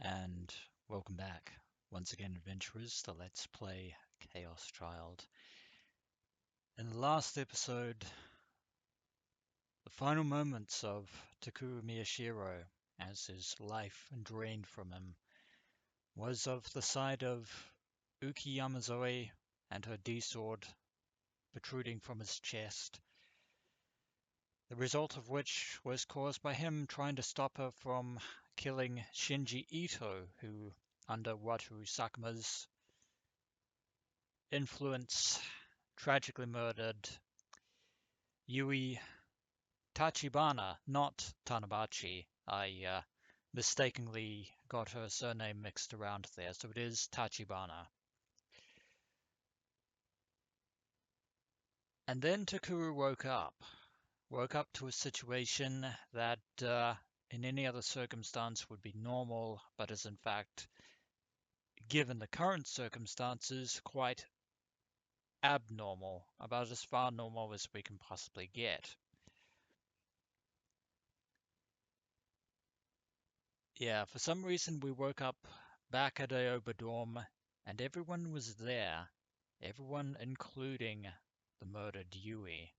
And welcome back, once again, adventurers, to Let's Play ChäoS Child. In the last episode, the final moments of Takuru Miyashiro, as his life drained from him, was of the side of Uki Yamazoe and her D-sword protruding from his chest, the result of which was caused by him trying to stop her from killing Shinji Ito, who, under Wataru Sakuma's influence, tragically murdered Yui Tachibana, not Tanabachi. I mistakenly got her surname mixed around there, so it is Tachibana. And then Takuru woke up to a situation that in any other circumstance would be normal, but is in fact, given the current circumstances, quite abnormal, about as far normal as we can possibly get. Yeah, for some reason we woke up back at Aoba dorm and everyone was there. Everyone including the murdered Yui.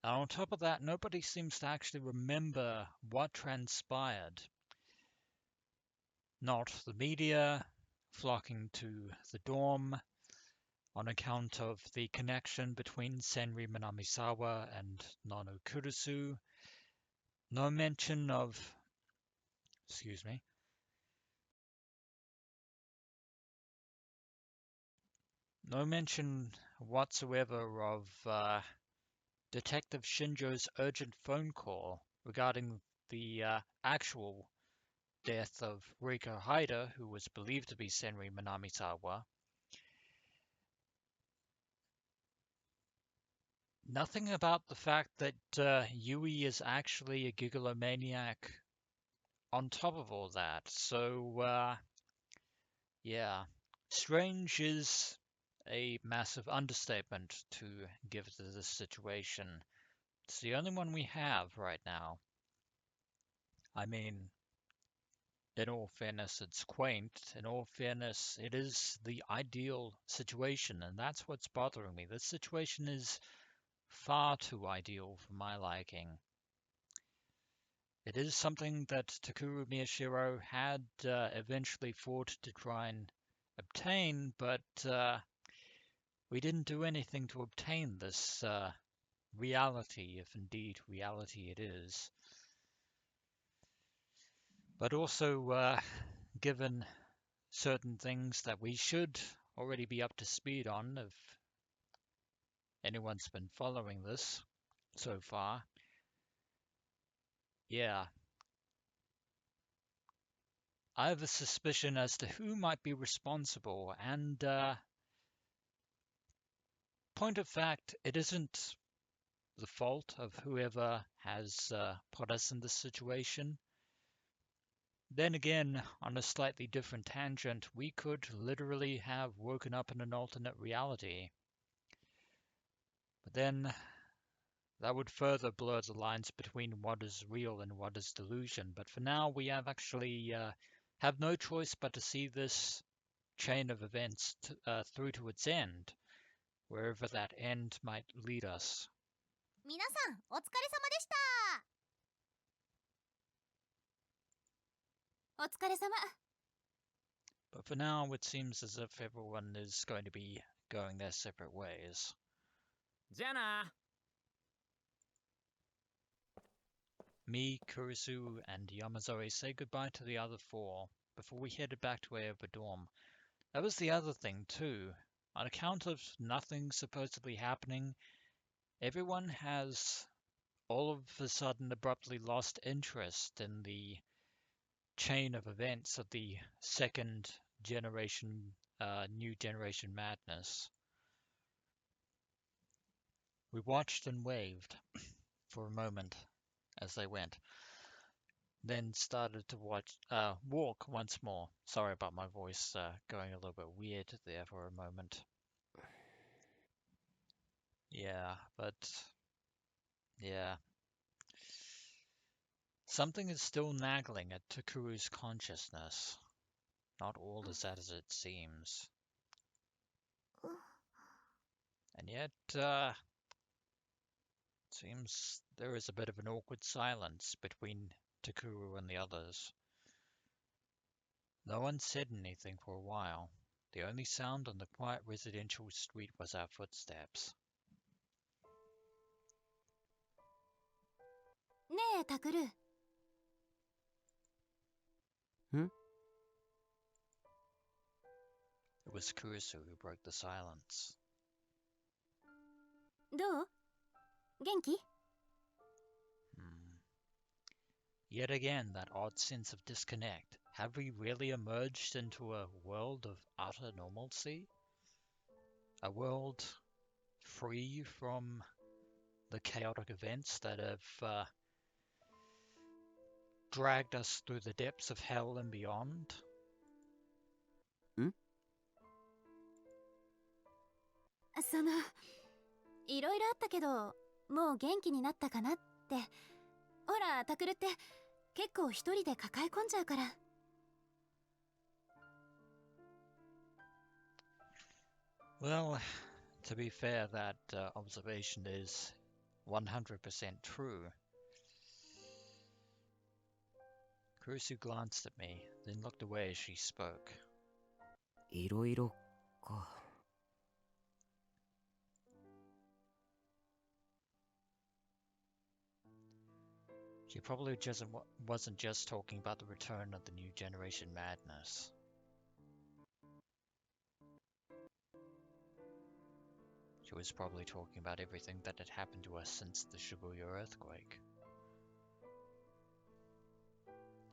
And on top of that, nobody seems to actually remember what transpired. Not the media flocking to the dorm on account of the connection between Senri Minamisawa and Nono Kurusu. No mention of, excuse me, no mention whatsoever of Detective Shinjo's urgent phone call regarding the actual death of Riko Haida, who was believed to be Senri Minamisawa. Nothing about the fact that Yui is actually a gigalomaniac on top of all that. So, yeah, strange is a massive understatement to give to this situation. It's the only one we have right now. I mean, in all fairness, it's quaint. In all fairness, it is the ideal situation, and that's what's bothering me. This situation is far too ideal for my liking. It is something that Takuru Miyashiro had eventually fought to try and obtain, but we didn't do anything to obtain this reality, if indeed reality it is. But also, given certain things that we should already be up to speed on if anyone's been following this so far. Yeah, I have a suspicion as to who might be responsible, and point of fact, it isn't the fault of whoever has put us in this situation. Then again, on a slightly different tangent, we could literally have woken up in an alternate reality. But then that would further blur the lines between what is real and what is delusion. But for now, we have actually have no choice but to see this chain of events through to its end, wherever that end might lead us. 皆さん、お疲れ様でした。お疲れ様。But for now, it seems as if everyone is going to be going their separate ways. じゃあな。 Me, Kurusu, and Yamazoe say goodbye to the other four before we headed back to Aoba dorm. That was the other thing, too. On account of nothing supposedly happening, everyone has all of a sudden abruptly lost interest in the chain of events of the second generation, new generation madness. We watched and waved for a moment as they went, then started to walk once more. Sorry about my voice going a little bit weird there for a moment. Yeah, but yeah. Something is still nagging at Takuru's consciousness. Not all is as it seems. And yet, seems there is a bit of an awkward silence between Takuru and the others. No one said anything for a while. The only sound on the quiet residential street was our footsteps. ねえタクル。It was Kurusu who broke the silence. どう？元気？ Yet again, that odd sense of disconnect. Have we really emerged into a world of utter normalcy? A world free from the chaotic events that have dragged us through the depths of hell and beyond? いろいろあったけど、もう元気になったかなって。ほら、タクルって結構一人で抱え込んじゃうから。Well, to be fair, that observation is 100% true. Kurusu glanced at me, then looked away as she spoke. いろいろか。She probably wasn't just talking about the return of the new generation madness. She was probably talking about everything that had happened to us since the Shibuya earthquake.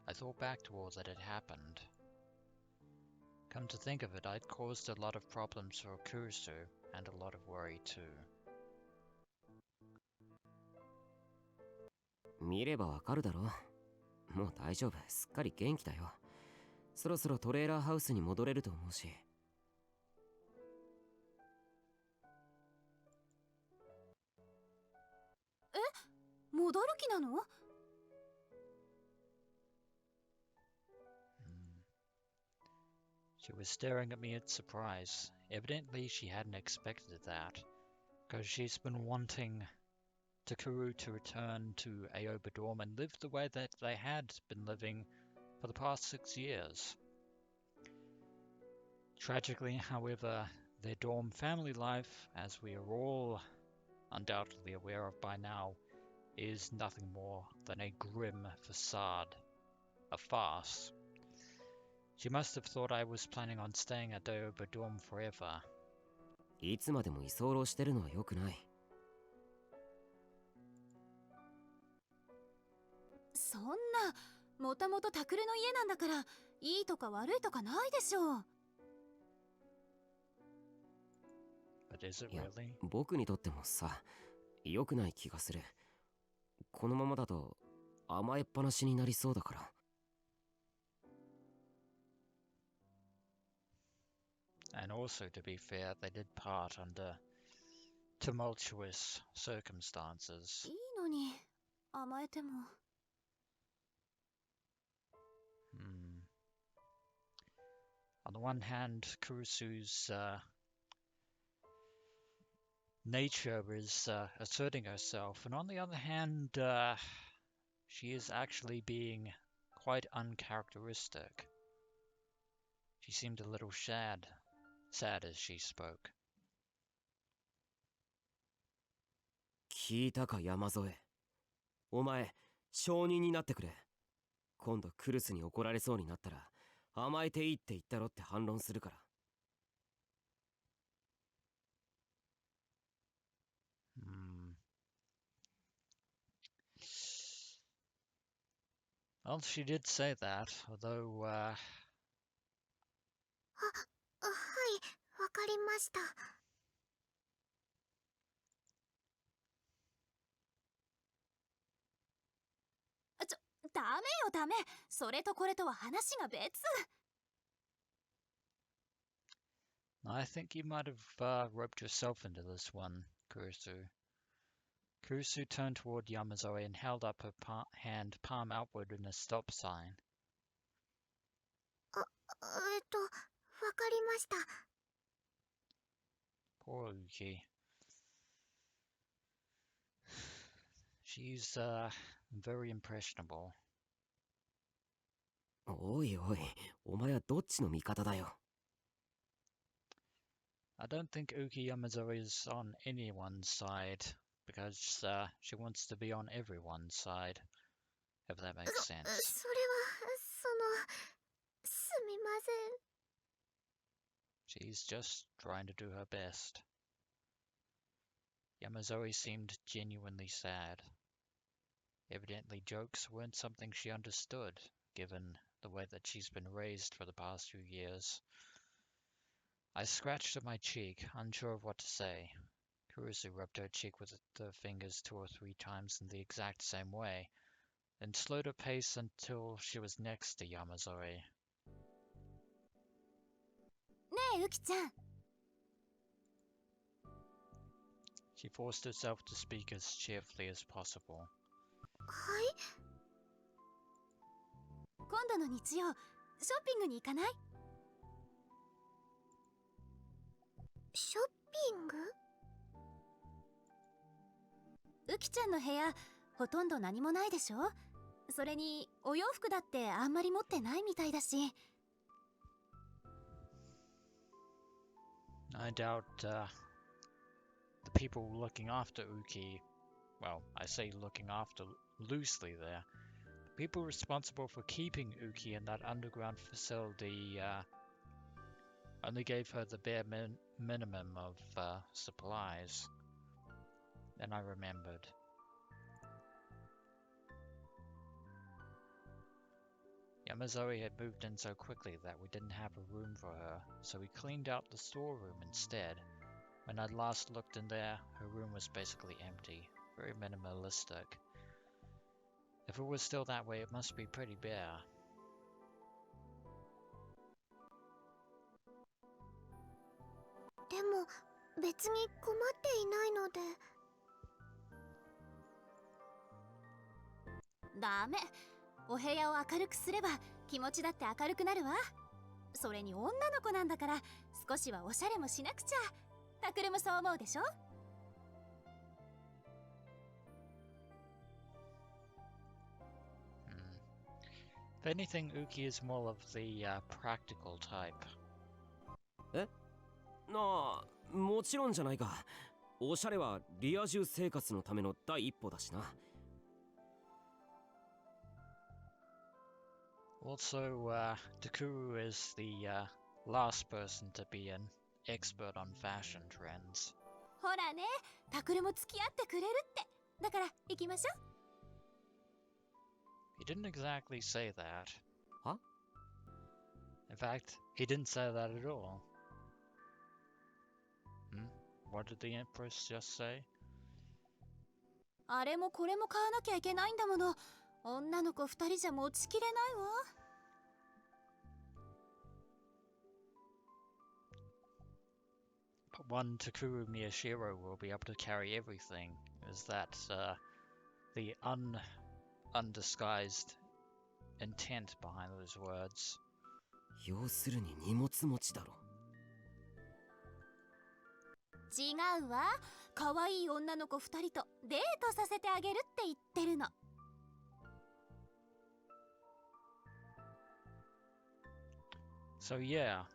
I thought back to all that had happened. Come to think of it, I'd caused a lot of problems for Kurusu and a lot of worry too. 見ればわかるだろ。もう大丈夫、すっかり元気だよ。そろそろトレーラーハウスに戻れると思うし。え？戻る気なの？ She was staring at me in surprise. Evidently she hadn't expected that, because she's been wanting Takuru to return to Aoba Dorm and live the way that they had been living for the past 6 years. Tragically, however, their dorm family life, as we are all undoubtedly aware of by now, is nothing more than a grim facade, a farce. She must have thought I was planning on staying at Aoba Dorm forever. いつまでも居候してるのは良くない。そんな、もともとタクルの家なんだから、いいとか悪いとかないでしょう。But is it いや、 really? 僕にとってもさ、良くない気がする。このままだと甘えっぱなしになりそうだから。And also, to be fair, they did part under tumultuous circumstances. いいのに、甘えても。On the one hand, Kurusu's nature is asserting herself, and on the other hand, she is actually being quite uncharacteristic. She seemed a little sad as she spoke. 聞いたか山添。お前、証人になってくれ。今度クルスに怒られそうになったら、甘えていいって言ったろって反論するから。Well, she did say that, although, はい、わかりました。ダメよダメ。それとこれとは話が別。I think you might have roped yourself into this one, Kurusu. Kurusu turned toward Yamazoe and held up her hand palm outward in a stop sign. わかりました。 Poor Uki. She's, very impressionable. おいおい、お前はどっちの味方だよ。I don't think Uki Yamazoe is on anyone's side, because, she wants to be on everyone's side, if that makes sense. それは、すみません。 She's just trying to do her best. Yamazoe seemed genuinely sad. Evidently jokes weren't something she understood, given the way that she's been raised for the past few years. I scratched at my cheek, unsure of what to say. Kurusu rubbed her cheek with her fingers 2 or 3 times in the exact same way, then slowed her pace until she was next to Yamazoe. ねえ、ウキちゃん。 She forced herself to speak as cheerfully as possible. はい。今度の日曜、ショッピングに行かない？ショッピング？ウキちゃんの部屋、ほとんど何もないでしょ？それに、お洋服だってあんまり持ってないみたいだし。I doubt, the people looking after Uki, well, I say looking after loosely there, the people responsible for keeping Uki in that underground facility, only gave her the bare minimum of, supplies. Then I remembered. Yamazoe had moved in so quickly that we didn't have a room for her, so we cleaned out the storeroom instead. When I last looked in there, her room was basically empty, very minimalistic. If it was still that way, it must be pretty bare. でも、別に困っていないので。ダメ。お部屋を明るくすれば気持ちだって明るくなるわ。それに女の子なんだから少しはおしゃれもしなくちゃ。タクルもそう思うでしょ？ If anything, Uki is more of the, practical type. なあ、もちろんじゃないか。おしゃれはリア充生活のための第一歩だしな。Also, Takuru is the, last person to be an expert on fashion trends. ほらね、タクルも付き合ってくれるって。だから行きましょう。 He didn't exactly say that. Huh? In fact, he didn't say that at all. What did the Empress just say? あれもこれも買わなきゃいけないんだもの。女の子2人じゃ持ちきれないわ。 But one Takuru Miyashiro will be able to carry everything. Is that, the undisguised intent behind those words? 要するに荷物持ちだろ。違うわ。可愛い女の子2人とデートさせてあげるって言ってるの。 So yeah,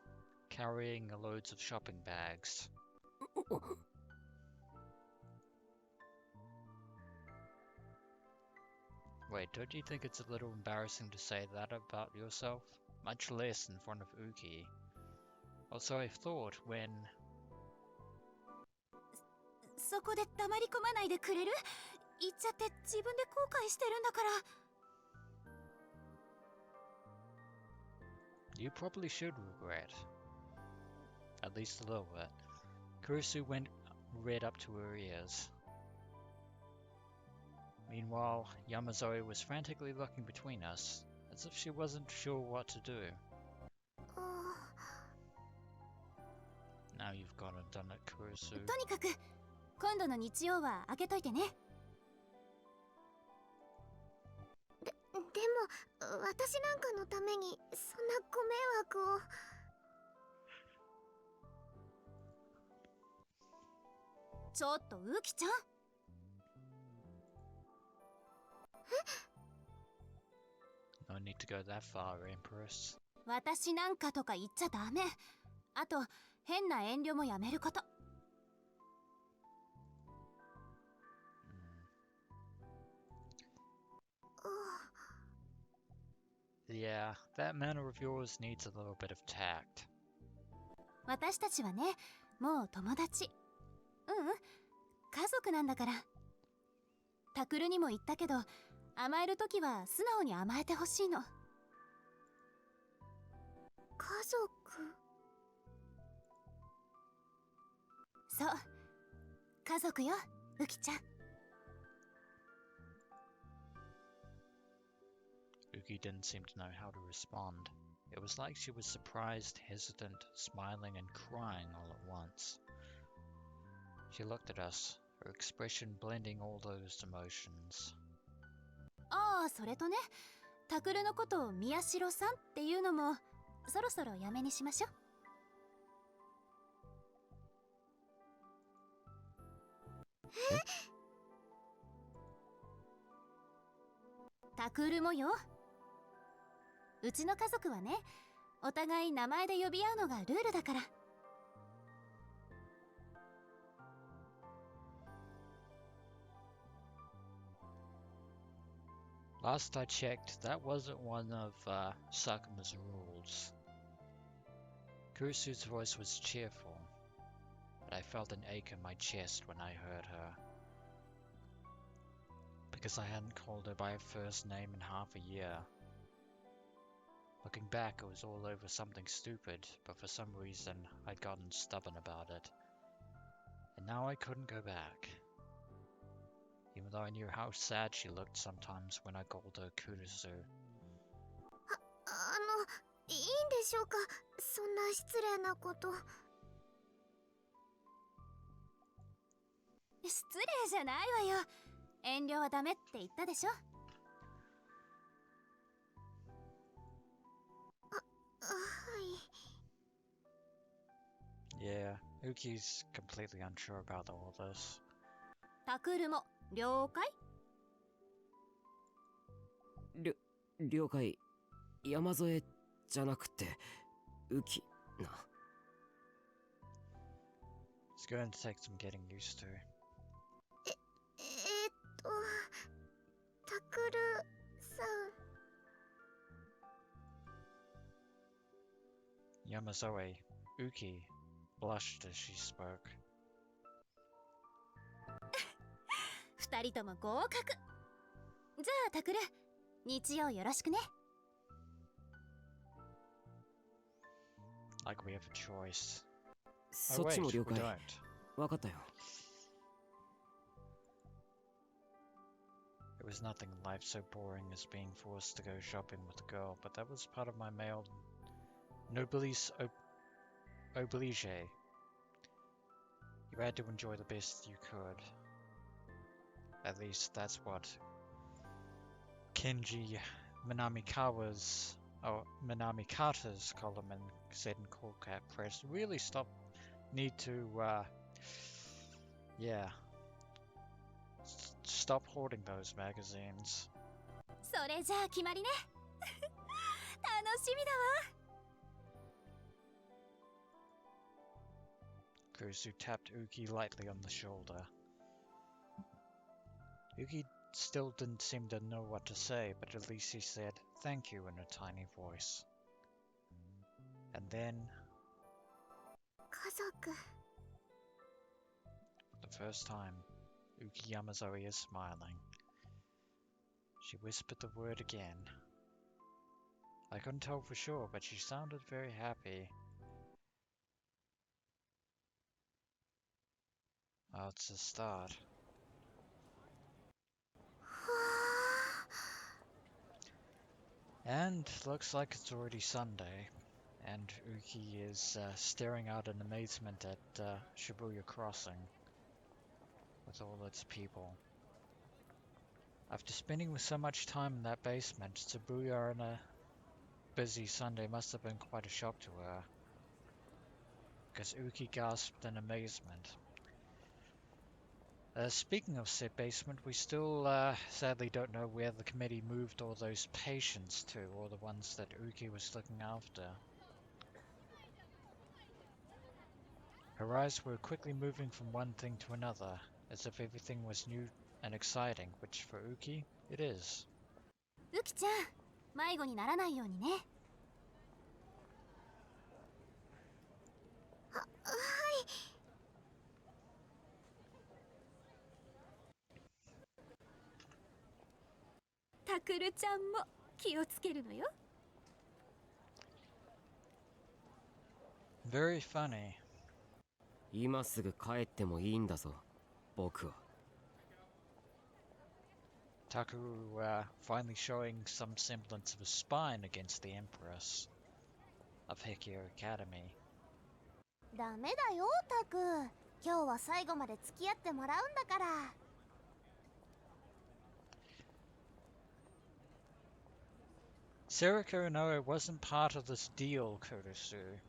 carrying loads of shopping bags. Wait, don't you think it's a little embarrassing to say that about yourself? Much less in front of Uki. Also, I thought when... そこで黙り込まないでくれる？言っちゃって自分で後悔してるんだから。 You probably should regret. At least a little bit. Kurusu went red up to her ears. Meanwhile, Yamazoe was frantically looking between us, as if she wasn't sure what to do. Now you've gone and done it, Kurusu. とにかく今度の日曜は開けといてね。私なんかのためにそんなご迷惑を。ちょっとウキちゃん。No need to go that far, Empress. 私なんかとか言っちゃダメ。あと変な遠慮もやめること。Yeah, that manner of yours needs a little bit of tact. 私たちはね、もう友達。家族なんだから。タクルにも言ったけど、甘えるときは素直に甘えてほしいの。家族。そう、家族よ、ウキちゃん。Uki didn't seem to know how to respond. It was like she was surprised, hesitant, smiling, and crying all at once. She looked at us, her expression blending all those emotions. ああ、それとね、タクルのことを宮代さんっていうのもそろそろやめにしましょう。タクルもよ。うちの家族はね、お互い名前で呼び合うのがルールだから。Last I checked, that wasn't one of Sakuma's rules. Kurusu's voice was cheerful, but I felt an ache in my chest when I heard her. Because I hadn't called her by her first name in half a year. Looking back, it was all over something stupid, but for some reason I'd gotten stubborn about it. And now I couldn't go back. Even though I knew how sad she looked sometimes when I called her Kurusu. いいんでしょうか、そんな失礼なこと。失礼じゃないわよ。遠慮はダメって言ったでしょ。はい。Yeah, Uki's completely unsure about all this. タクルも了解？了解。山添じゃなくてウキな。It's going to take some getting used to. タクルさん。Yamazoe, Uki, blushed as she spoke. 二人とも合格。じゃあタクル、日曜よろしくね。Like we have a choice. そ Oh っち wait, も we 了解。 don't. わかったよ。It was nothing in life so boring as being forced to go shopping with a girl, but that was part of my male noblesse oblige. You had to enjoy the best you could. At least that's what Kenji Minamikata's column said in Cool Cat Press. Really need to, yeah, stop hoarding those magazines. それじゃあ決まりね。楽しみだわ。Kurusu tapped Uki lightly on the shoulder. Uki still didn't seem to know what to say, but at least he said thank you in a tiny voice. And then, 家族。 for the first time, Uki Yamazoe is smiling. She whispered the word again. I couldn't tell for sure, but she sounded very happy. Well, it's a start. And looks like it's already Sunday, and Uki is staring out in amazement at Shibuya Crossing with all its people. After spending with so much time in that basement, Tsubuya on a busy Sunday must have been quite a shock to her. Because Uki gasped in amazement. Speaking of said basement, we still sadly don't know where the committee moved all those patients to, or the ones that Uki was looking after. Her eyes were quickly moving from one thing to another, as if everything was new and exciting, which for Uki, it is. ウキちゃん、迷子にならないようにね。はい。タクルちゃんも気をつけるのよ。Very funny. 今すぐ帰ってもいいんだぞ、僕は。Takuru finally showing some semblance of a spine against the Empress of Hikio Academy. ダメだよ、タク。今日は最後まで付き合ってもらうんだから。Serika and Hinae wasn't part of this deal, Kurusu.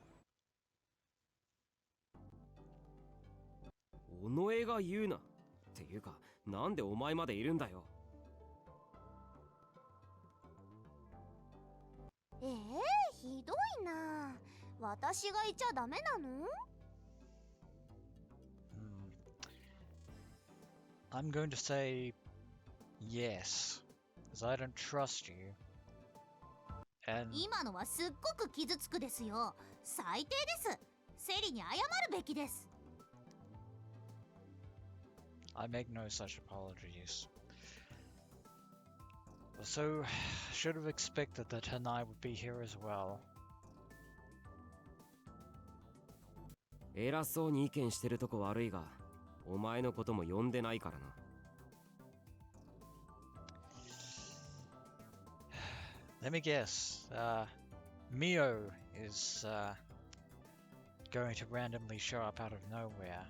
尾上が言うな。っていうか、なんでお前までいるんだよ。ひどいな。私がいちゃダメなの？ I'm going to say yes, because I don't trust you. And 今のはすっごく傷つくですよ。最低です。セリに謝るべきです。I make no such apologies. So, should have expected that Hinae would be here as well. 偉そうに意見してるとこ悪いが、お前のことも呼んでないからな。Let me guess. Mio is going to randomly show up out of nowhere.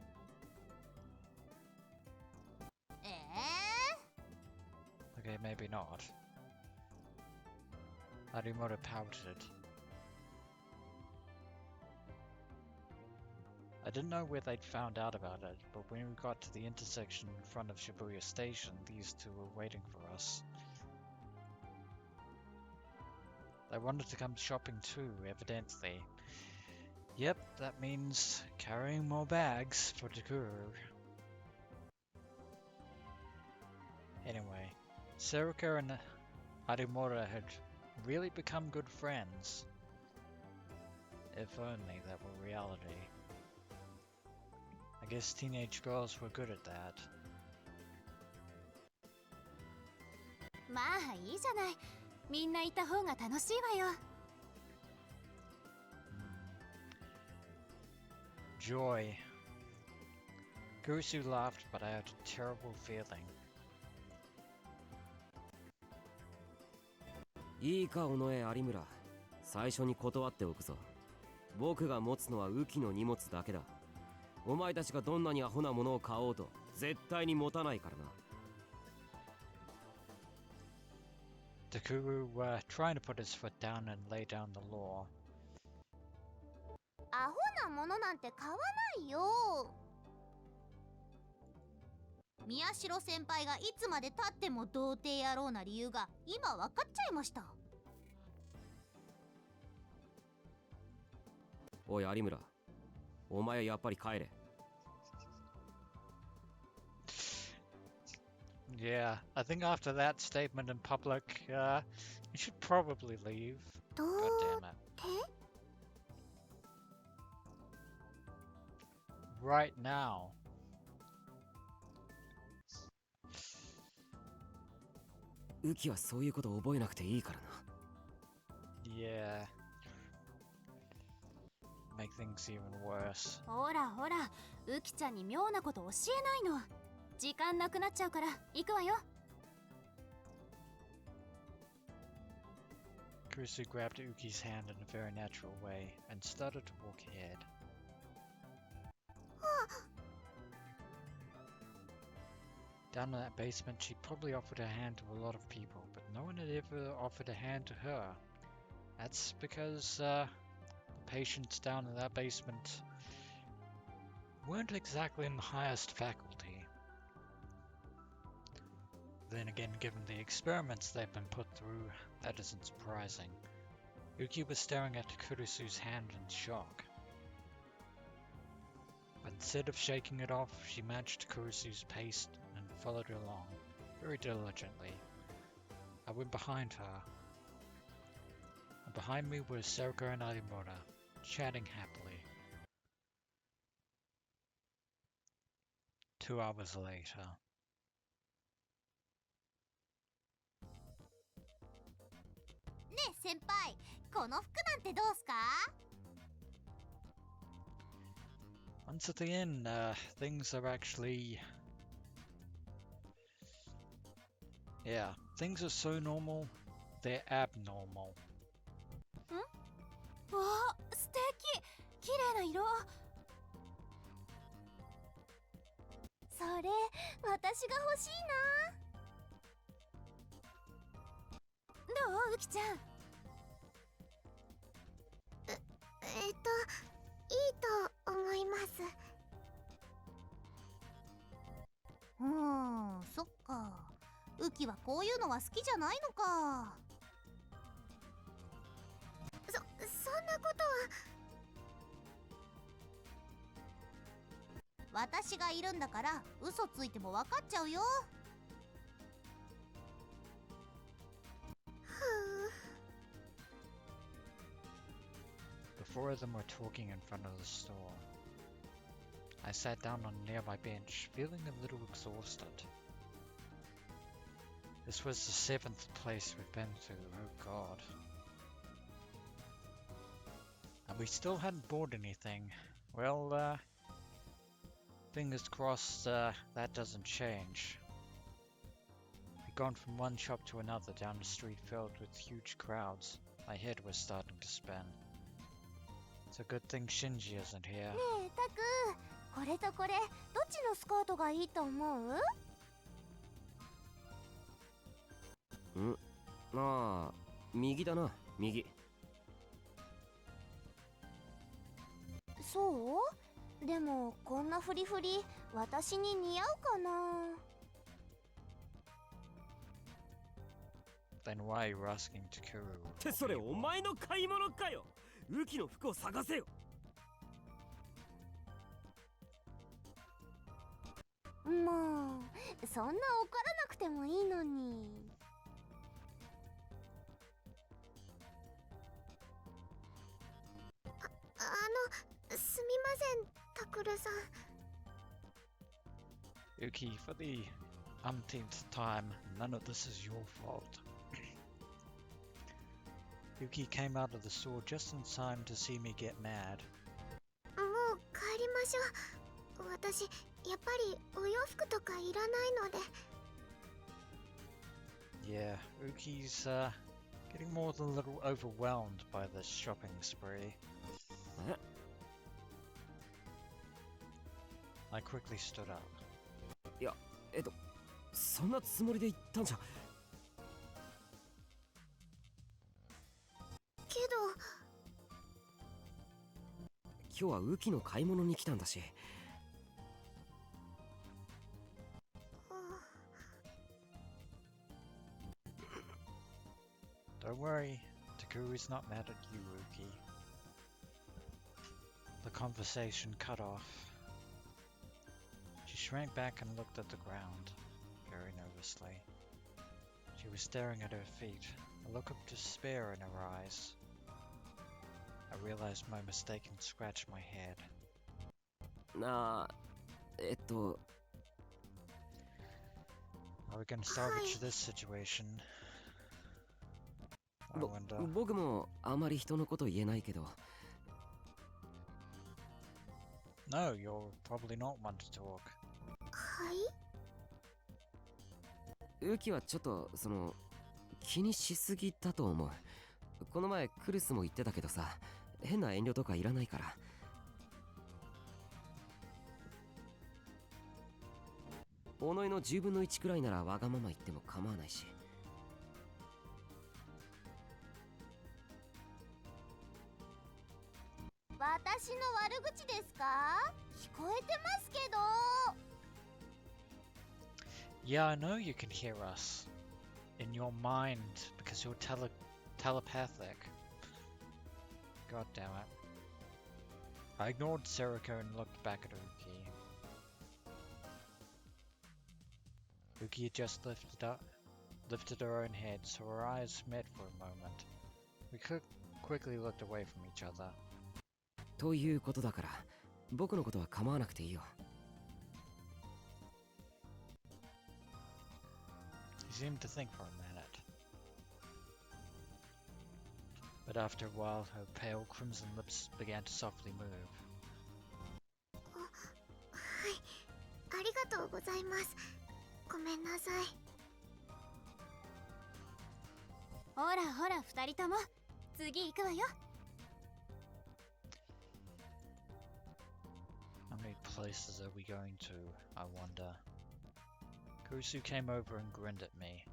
Okay, maybe not. Harimura pouted. I didn't know where they'd found out about it, but when we got to the intersection in front of Shibuya Station, these two were waiting for us. They wanted to come shopping too, evidently. Yep, that means carrying more bags for Takuru. Anyway, Serika and Harimura had really become good friends. If only that were reality. I guess teenage girls were good at that. まあいいじゃない。みんないた方が楽しいわよ。Joy. Kurusu laughed, but I had a terrible feeling. いいか、尾上有村。最初に断っておくぞ。僕が持つのは雨季の荷物だけだ。お前たちがどんなにアホなものを買おうと絶対に持たないからな。Takuru trying to put his foot down and lay down the law. アホなものなんて買わないよ。宮代先輩がいつまで経っても童貞野郎な理由が今分かっちゃいました。おい有村、お前はやっぱり帰れ。Yeah, I think after that statement in public, you should probably leave. どう God damn it. て Right now. 雨季はそういうこと覚えなくていいからな。Yeah. Make things even worse. ほらほら、ウキちゃんに妙なこと教えないの。時間なくなっちゃうから行くわよ。Kurusu grabbed Uki's hand in a very natural way and started to walk ahead. Down in that basement, she probably offered a hand to a lot of people, but no one had ever offered a hand to her. That's because the patients down in that basement weren't exactly in the highest faculty. Then again, given the experiments they've been put through, that isn't surprising. Uki was staring at Kurusu's hand in shock. But instead of shaking it off, she matched Kurusu's pace and followed along, very diligently. I went behind her. And behind me were Serika and Hinae, chatting happily. 2 hours later. ねえ先輩、この服なんてどうすか？ Once at the inn, things are actually... Yeah, things are so normal, they're abnormal. わあ、素敵！綺麗な色。それ、私が欲しいな。どう、ウキちゃん？いいと思います。そっか。ウキはこういうのは好きじゃないのか。そんなことは。私がいるんだから嘘ついても分かっちゃうよ。The four of them were talking in front of the store. I sat down on a nearby bench, feeling a little exhausted. This was the 7th place we've been to, oh god. And we still hadn't bought anything. Well, fingers crossed that doesn't change. We'd gone from one shop to another down a street filled with huge crowds. My head was starting to spin. It's a good thing Shinji isn't here. ねえタク、これとこれどっちのスカートがいいと思う？ああ、右だな、右。そう？でもこんなフリフリ私に似合うかな。 Then why are you asking Takuru? ってそれお前の買い物かよ。ウキの服を探せよ。もうそんな怒らなくてもいいのに。すみません、タクルさん。 Yuki, for the umpteenth time, none of this is your fault. Yuki came out of the store just in time to see me get mad. もう帰りましょう。私やっぱりお洋服とかいらないので。 Yeah, Uki's getting more than a little overwhelmed by this shopping spree. I quickly stood up. いや、そんなつもりで言ったんじゃ。けど今日はウキの買い物に来たんだし。Don't worry, Takuru's not mad at you, Uki. The conversation cut off. She shrank back and looked at the ground, very nervously. She was staring at her feet, a look of despair in her eyes. I realized my mistake and scratched my head. なあ、Are we gonna salvage this situation? I wonder. 僕もあまり人のこと言えないけど。No, you're probably not one to talk. はい。ウキはちょっと気にしすぎだと思う。この前クルスも言ってたけどさ、変な遠慮とかいらないから。己の10分の1くらいならわがまま言っても構わないし。私の悪口ですか？聞こえてますけど。 Yeah, I know you can hear us in your mind because you're telepathic. God damn it. I ignored Serika and looked back at Uki. Uki had just lifted her own head, so our eyes met for a moment. We quickly looked away from each other. ということだから、僕のことは構わなくていいよ。He seemed to think for a minute. But after a while, her pale crimson lips began to softly move. はい、ありがとうございます。ごめんなさい。ほらほら、二人とも次行くわよ。How many places are we going to, I wonder? Kurusu came over and grinned at me.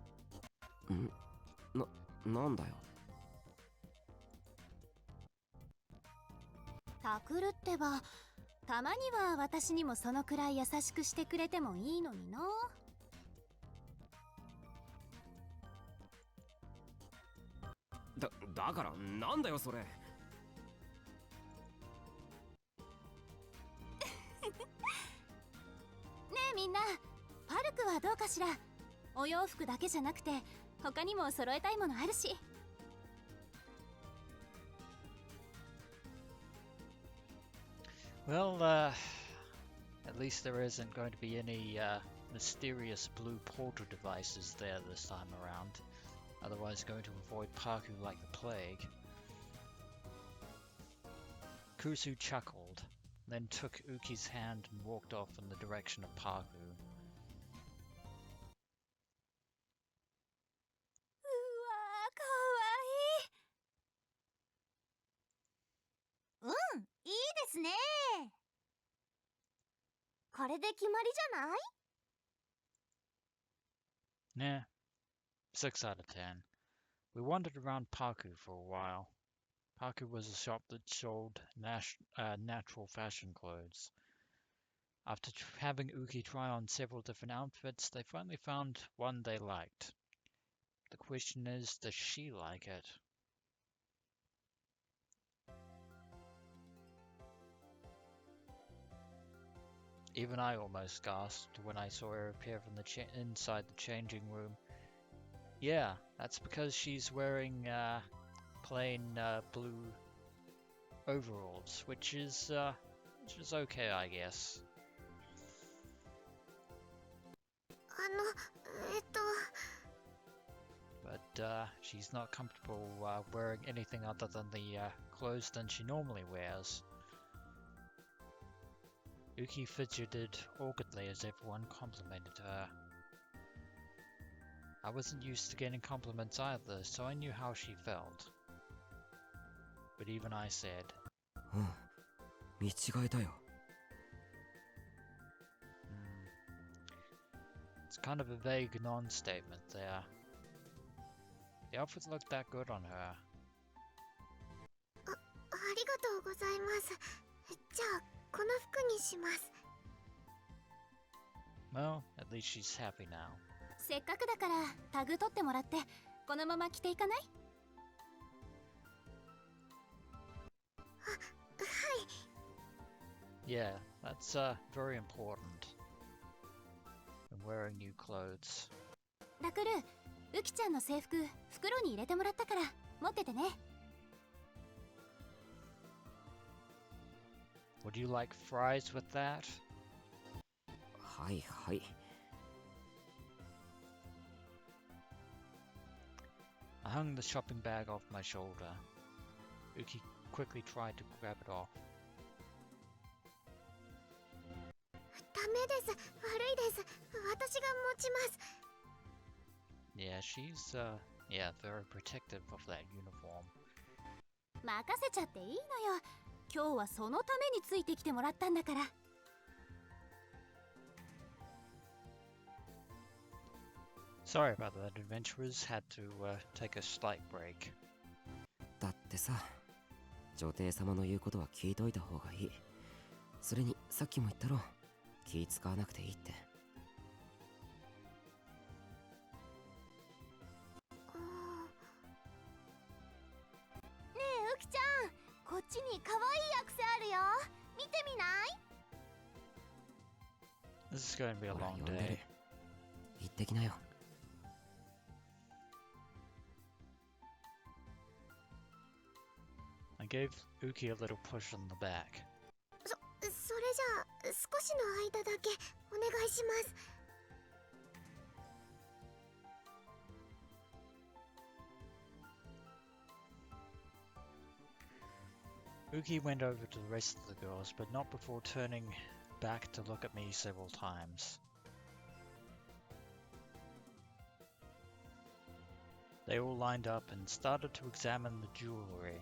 なんだよ。タクルってば、たまには私にもそのくらい優しくしてくれてもいいのにな。だからなんだよそれ。ねえみんな、パルクはどうかしら。お洋服だけじゃなくて他にも揃えたいものあるし。Well, at least there isn't going to be any mysterious blue portal devices there this time around. Otherwise going to avoid Paku like the plague. Kurusu chuckled, then took Uki's hand and walked off in the direction of Paku. うわー、かわいい。うん、いいですね。これで決まりじゃない？ Nah, 6 out of 10. We wandered around Paku for a while. Paku was a shop that sold natural fashion clothes. After having Uki try on several different outfits, they finally found one they liked. The question is, does she like it? Even I almost gasped when I saw her appear from the inside the changing room. Yeah, that's because she's wearing plain blue overalls, which is okay, I guess. But she's not comfortable wearing anything other than the clothes than she normally wears. Uki fidgeted awkwardly as everyone complimented her. I wasn't used to getting compliments either, so I knew how she felt. But even I said, 見違えたよ。It's kind of a vague non-statement there. The outfit looked that good on her. ありがとうございます。じゃあ、この服にします。Well, at least she's happy now. せっかくだからタグ取ってもらってこのまま着ていかない？はい。 Yeah, that's very important. When wearing new clothes. タクル、ウキちゃんの制服袋に入れてもらったから持っててね。Would you like fries with that? はいはい。I hung the shopping bag off my shoulder. Uki quickly tried to grab it off. ダメです。悪いです。私が持ちます。Yeah, she's very protective of that uniform. 任せちゃっていいのよ。今日はそのためについてきてもらったんだから。Sorry about that, adventurers. Had to take a slight break. だってさ、女帝様の言うことは聞いといた方がいい。それにさっきも言ったろ、気使わなくていいって。ねえウキちゃん、こっちに可愛いアクセあるよ。見てみない？ This is going to be a ほら long 呼んでる。 day. 行ってきなよ。I gave Uki a little push on the back. それじゃあ少しの間だけお願いします。Uki went over to the rest of the girls, but not before turning back to look at me several times. They all lined up and started to examine the jewelry.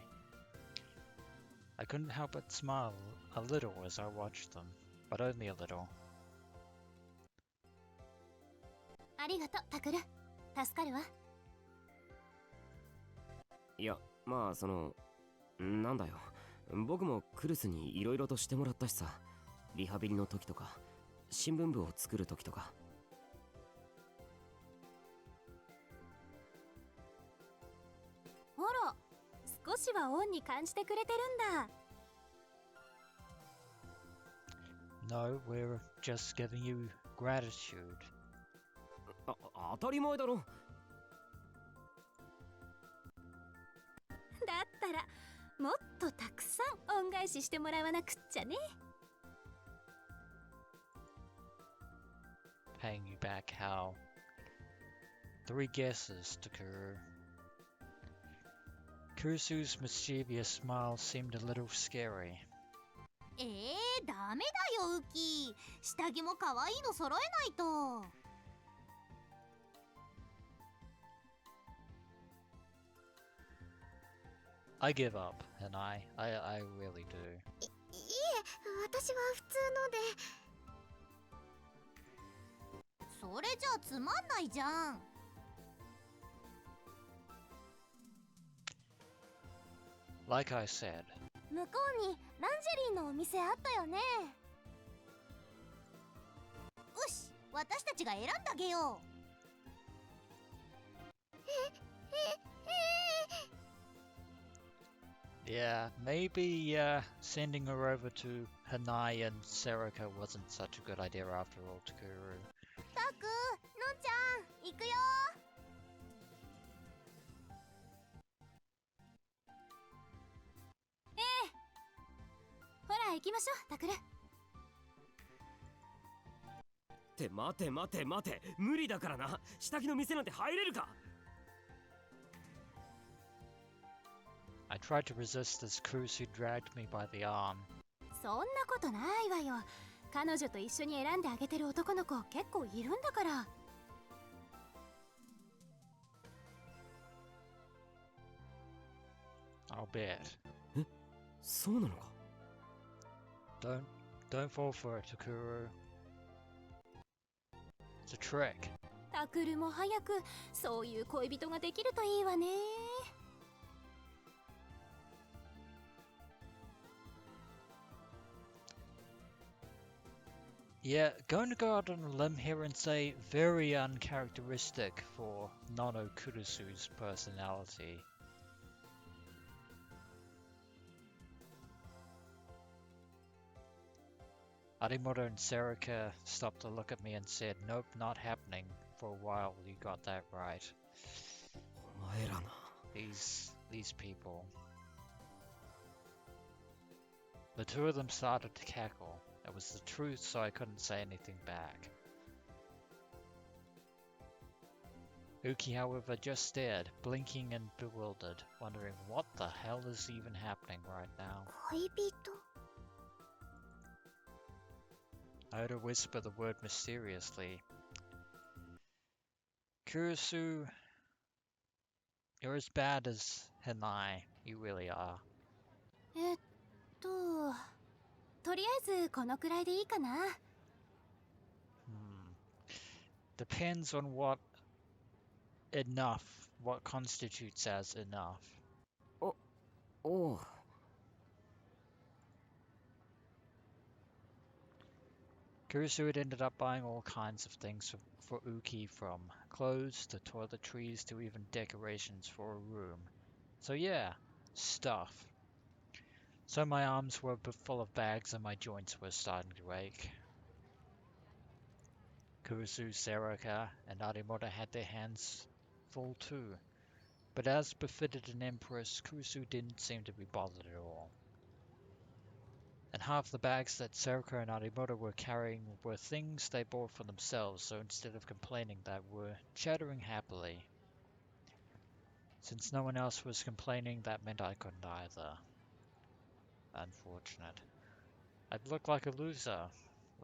I couldn't help but smile a little as I watched them, but only a little. ありがとう、タクル。助かるわ。いや、まあなんだよ。僕もクルスにいろいろとしてもらったしさ。リハビリの時とか、新聞部を作る時とか。ほら、少しは恩に感じてくれてるんだ。No, we're just giving you gratitude. 当たり前だろ。だったらもっとたくさん恩返ししてもらわなくっちゃね。Paying you back how? 3 guesses, Takuru. Kurusu's mischievous smile seemed a little scary. ダメだよウキ。下着も可愛いの揃えないと。I give up, and I really do. いえ、私は普通ので。それじゃあつまんないじゃん。Like I said, 向こうにランジェリーのお店あったよね。よし、私たちが選んであげよう。yeah, maybe sending her over to Hinae and Serika wasn't such a good idea after all, Takuru. タク、のんちゃん、行くよ。ほら行きましょう、タクル。って待て待て待て、無理だからな。下着の店なんて入れるか。I tried to resist as Kurusu dragged me by the arm. そんなことないわよ。彼女と一緒に選んであげてる男の子結構いるんだから。I'll bet. そうなのか。Don't fall for it, Takuru. It's a trick. タクルも早くそういう恋人ができるといいわね。Yeah, going to go out on a limb here and say very uncharacteristic for Nono Kurusu's personality. Arimoto and Serika stopped to look at me and said, "Nope, not happening." For a while, you got that right. お前らな。These people. The two of them started to cackle. It was the truth, so I couldn't say anything back. Uki, however, just stared, blinking and bewildered, wondering what the hell is even happening right now. 恋人。I heard her whisper the word mysteriously. Kurusu, you're as bad as Hinae. You really are. とりあえずこのくらいでいいかな。Depends on what enough. What constitutes as enough? おう。 Kurusu had ended up buying all kinds of things for Uki, from clothes to toiletries to even decorations for a room. So yeah, stuff. So my arms were full of bags and my joints were starting to ache. Kurusu, Serika, and Arimoto had their hands full too. But as befitted an empress, Kurusu didn't seem to be bothered at all. And half the bags that Serika and Arimoto were carrying were things they bought for themselves, so instead of complaining, they were chattering happily. Since no one else was complaining, that meant I couldn't either. Unfortunate. I'd look like a loser,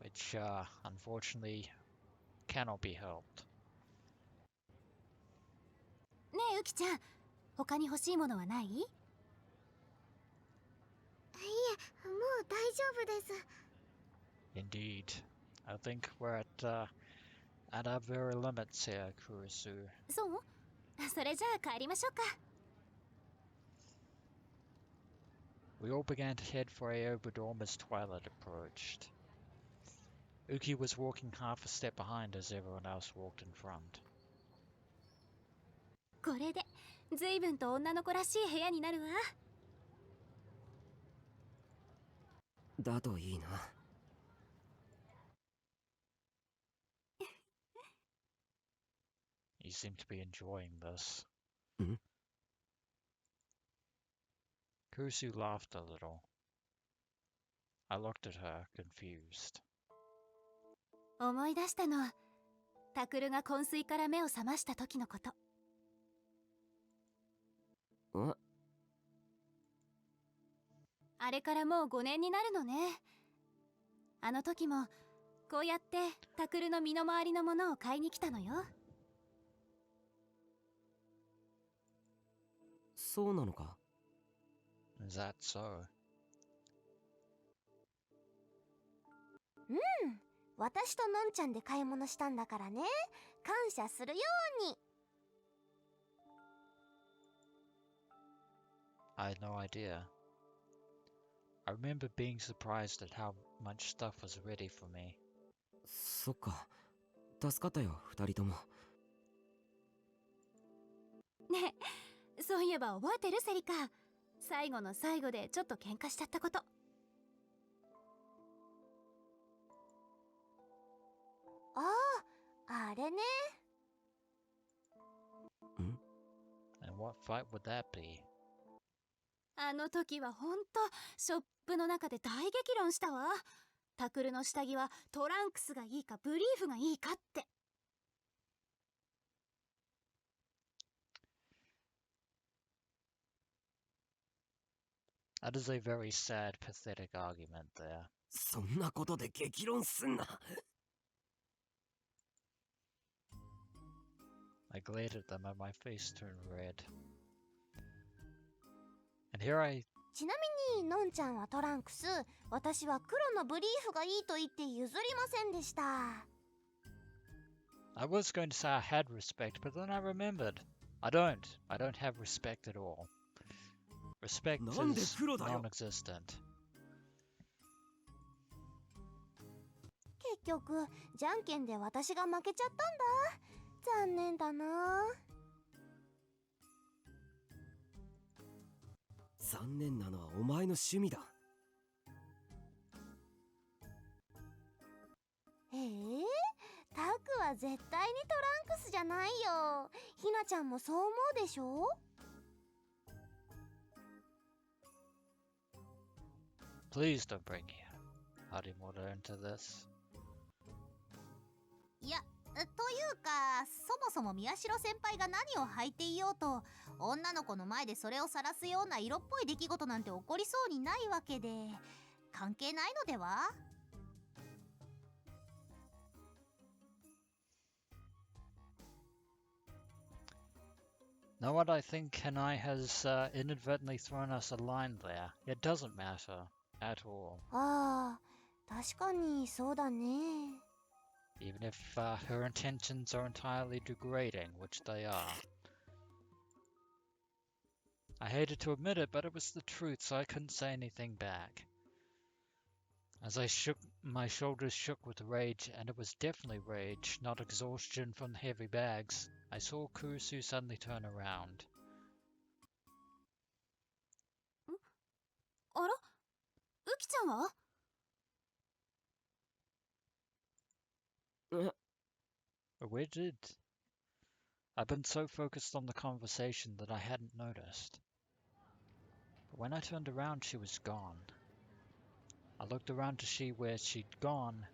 which, unfortunately, cannot be helped. ねえウキちゃん、他に欲しいものはない？いえ、もう大丈夫です。 Indeed. I think we're at our very limits here, Kurusu. そう？それじゃあ帰りましょうか。 We all began to head for Aobudorm as twilight approached. Uki was walking half a step behind as everyone else walked in front. これで随分と女の子らしい部屋になるわ。だといいな。You seem to be enjoying this. Kurusu laughed a little. I looked at her, confused. 思い出したの。タクルが昏睡から目を覚ました時のこと。あれからもう5年になるのね。あの時もこうやってタクルの身の回りのものを買いに来たのよ。そうなのか？ Is that so? うん、私とのんちゃんで買い物したんだからね。感謝するように。I had no idea. I remember being surprised at how much stuff was ready for me. そっか。助かったよ、二人とも。ねえ、そういえば覚えてるセリカ。最後の最後でちょっと喧嘩しちゃったこと。ああ、あれね。And what fight would that be? あの時はほんとショップの中で大激論したわ。タクルの下着はトランクスがいいかブリーフがいいかって。That is a very sad, pathetic argument there. そんなことで激論すんな。I glared at them and my face turned red. And here I... ちなみにのんちゃんはトランクス、私は黒のブリーフがいいと言って譲りませんでした。I was going to say I had respect, but then I remembered. I don't have respect at all. Respect is non-existent. 結局、じゃんけんで私が負けちゃったんだ。残念だな。残念なのはお前の趣味だ。タクは絶対にトランクスじゃないよ。ひなちゃんもそう思うでしょ？ Please don't bring Harimoto into this. いや、というか、そもそも宮代先輩が何を履いていようと、女の子の前でそれを晒すような色っぽい出来事なんて起こりそうにないわけで、関係ないのでは？ Know what I think Hinae has inadvertently thrown us a line there. It doesn't matter at all. ああ、確かにそうだね。even if her intentions are entirely degrading, which they are. I hated to admit it, but it was the truth, so I couldn't say anything back. As my shoulders shook with rage, and it was definitely rage, not exhaustion from the heavy bags, I saw Kurusu suddenly turn around. あら、ウキちゃんは？ Where did? I've been so focused on the conversation that I hadn't noticed. But when I turned around, she was gone. I looked around to see where she'd gone.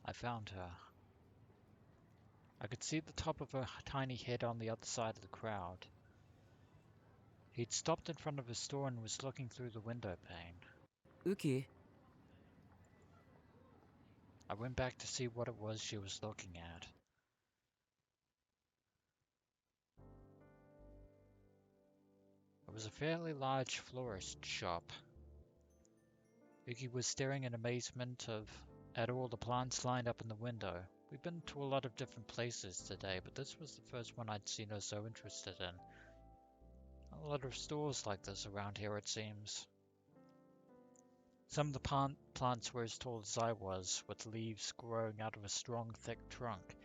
I found her. I could see the top of her tiny head on the other side of the crowd. He'd stopped in front of a store and was looking through the window pane. Uki? I went back to see what it was she was looking at. It was a fairly large florist shop. Uki was staring in amazement at all the plants lined up in the window. We've been to a lot of different places today, but this was the first one I'd seen her so interested in. A lot of stores like this around here, it seems. Some of the plants were as tall as I was, with leaves growing out of a strong, thick trunk,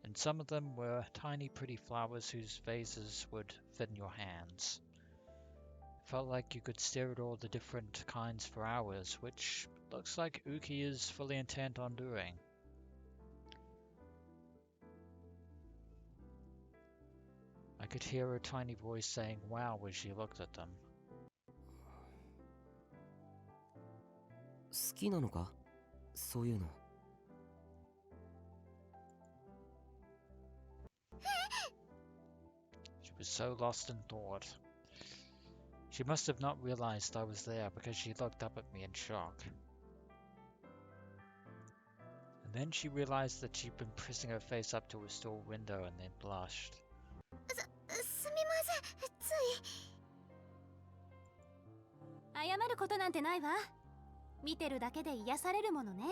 and some of them were tiny, pretty flowers whose vases would fit in your hands. Felt like you could stare at all the different kinds for hours, which looks like Uki is fully intent on doing. I could hear her tiny voice saying wow as she looked at them. 好きなのかそういうの。She was so lost in thought. She must have not realized I was there because she looked up at me in shock. And then she realized that she'd been pressing her face up to a store window and then blushed. すみません、つい。謝ることなんてないわ。見てるだけで癒されるものね。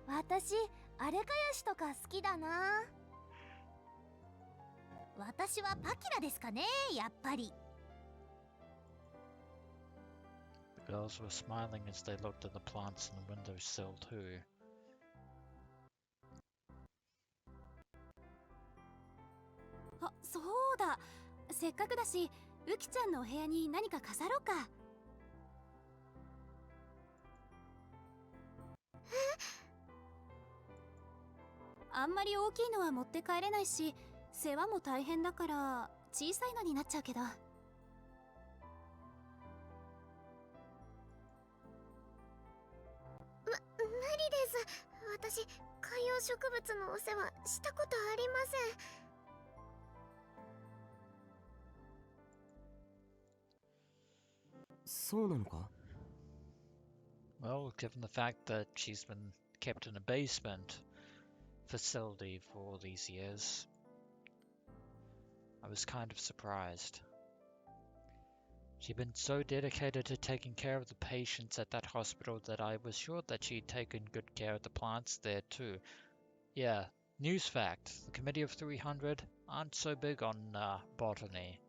私、あれかやしとか好きだな。私はパキラですかね、やっぱり。The girls were smiling as they looked at the plants in the windowsill too. あ、そうだ。せっかくだし、ウキちゃんのお部屋に何か飾ろうか。あんまり大きいのは持って帰れないし、世話も大変だから小さいのになっちゃうけど。無理です。私、観葉植物のお世話したことありません。そうなのか Well, given the fact that she's been kept in a basement facility for all these years, I was kind of surprised. She'd been so dedicated to taking care of the patients at that hospital that I was sure that she'd taken good care of the plants there too. Yeah, news fact, the Committee of 300 aren't so big on botany.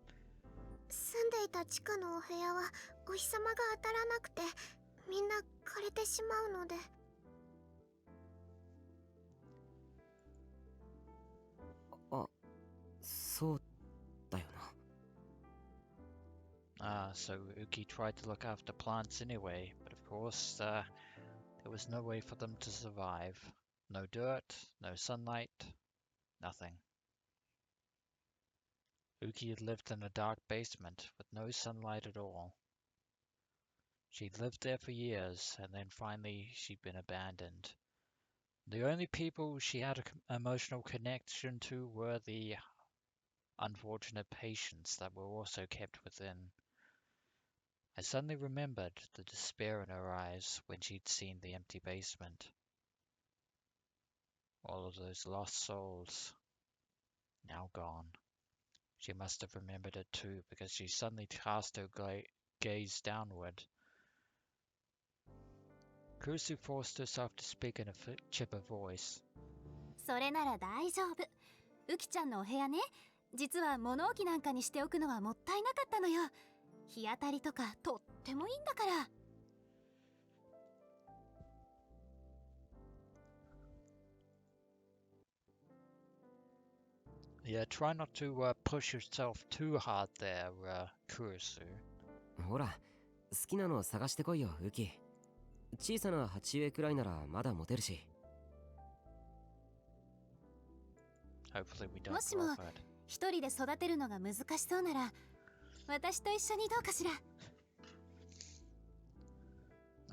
住んでいた地下のお部屋はお日様が当たらなくてみんな枯れてしまうので。あ、そうだよな。So Uki tried to look after plants anyway, but of course, there was no way for them to survive. No dirt, no sunlight, nothing. Uki had lived in a dark basement with no sunlight at all. She'd lived there for years, and then finally she'd been abandoned. The only people she had an emotional connection to were the unfortunate patients that were also kept within. I suddenly remembered the despair in her eyes when she'd seen the empty basement. All of those lost souls, now gone. She must have remembered it too, because she suddenly cast her gaze downward. Kurusu forced herself to speak in a chipper voice. それなら大丈夫。ウキちゃんのお部屋ね、実は物置なんかにしておくのはもったいなかったのよ。日当たりとかとってもいいんだから。Yeah, try not to push yourself too hard there, Kurusu. ほら、好きなの探してこいよ、ウキ。小さな鉢植えくらいならまだ持てるし。Hopefully we don't もしも drop it. 一人で育てるのが難しそうなら、私と一緒にどうかしら。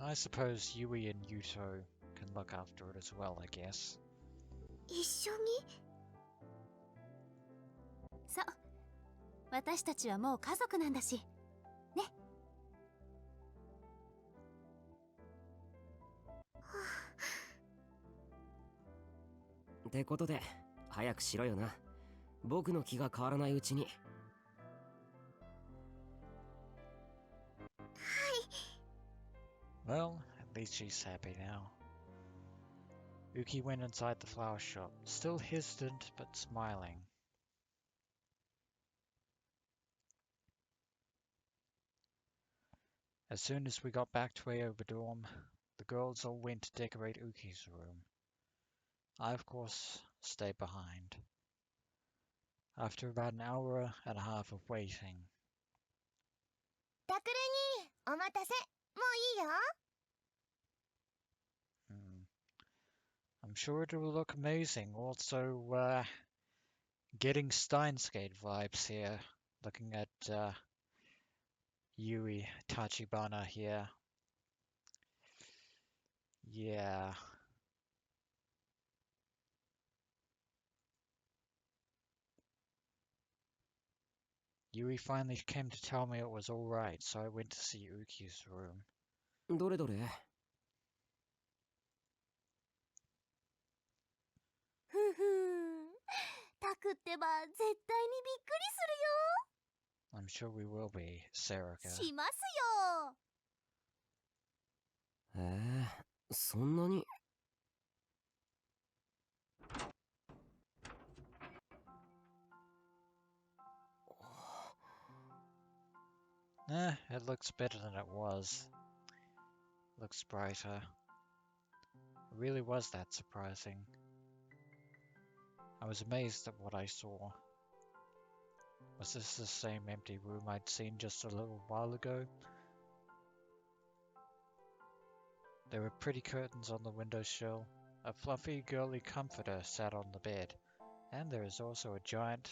I suppose Yui and Yuto can look after it as well, I guess. 一緒に？そう。私たちはもう家族なんだし。ね。ってことで、早くしろよな。僕の気が変わらないうちに。Well, at least she's happy now. Uki went inside the flower shop, still hesitant but smiling. As soon as we got back to Aoba dorm, the girls all went to decorate Uki's room. I, of course, stayed behind. After about an hour and a half of waiting. タクルにお待たせ。もういいよ。I'm sure it will look amazing. Also, getting Steinsgate vibes here. Looking at Yui Tachibana here. Yeah. Yui finally came to tell me it was alright, so I went to see Uki's room. どれどれ？ふふん。タクってば絶対にびっくりす I'm sure we will be, るよ。 Serika. しますよ。そんなに。It looks better than it was. Looks brighter. It really was that surprising. I was amazed at what I saw. Was this the same empty room I'd seen just a little while ago? There were pretty curtains on the windowsill. A fluffy, girly comforter sat on the bed. And there is also a giant,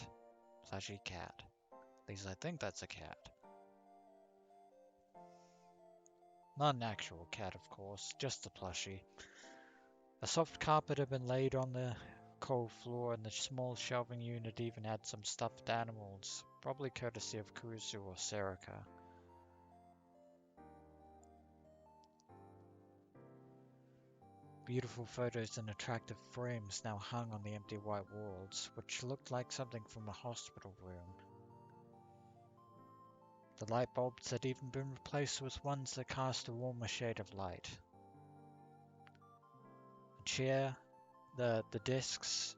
plushy cat. At least I think that's a cat. Not an actual cat, of course, just a plushie. A soft carpet had been laid on the cold floor, and the small shelving unit even had some stuffed animals, probably courtesy of Kurusu or Serika. Beautiful photos and attractive frames now hung on the empty white walls, which looked like something from a hospital room. The light bulbs had even been replaced with ones that cast a warmer shade of light. A chair, the desks,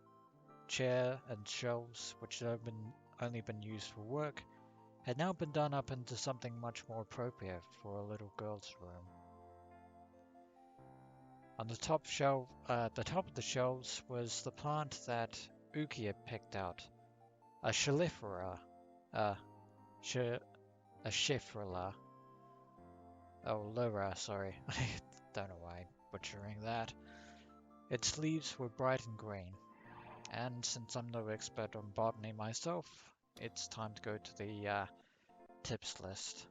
chair and shelves, which had only been used for work, had now been done up into something much more appropriate for a little girl's room. On the top of the shelves was the plant that Uki had picked out, a Schifferella. Oh, Lura, sorry. I don't know why I'm butchering that. Its leaves were bright and green, and since I'm no expert on botany myself, it's time to go to the tips list.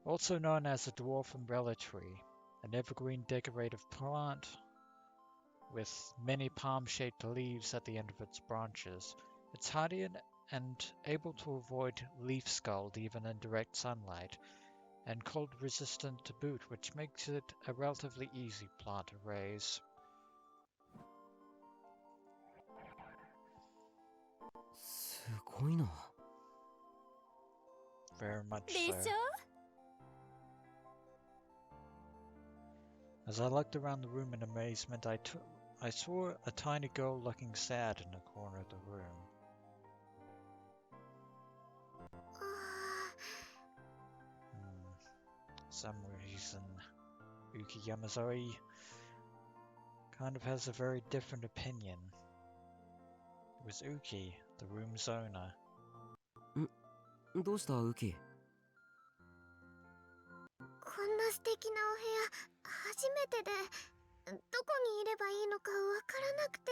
Also known as a dwarf umbrella tree, an evergreen decorative plant with many palm-shaped leaves at the end of its branches. It's hardy and able to avoid leaf scald even in direct sunlight, and cold resistant to boot, which makes it a relatively easy plant to raise. すごいな。 Very much でし so. ょ As I looked around the room in amazement, I saw a tiny girl looking sad in the corner of the room. あ Some reason, Uki Yamazoe kind of has a very different opinion. It was Uki, the room's owner. どうしたウキ？ーこんな素敵なお部屋初めてでどこにいればいいのかわからなくて。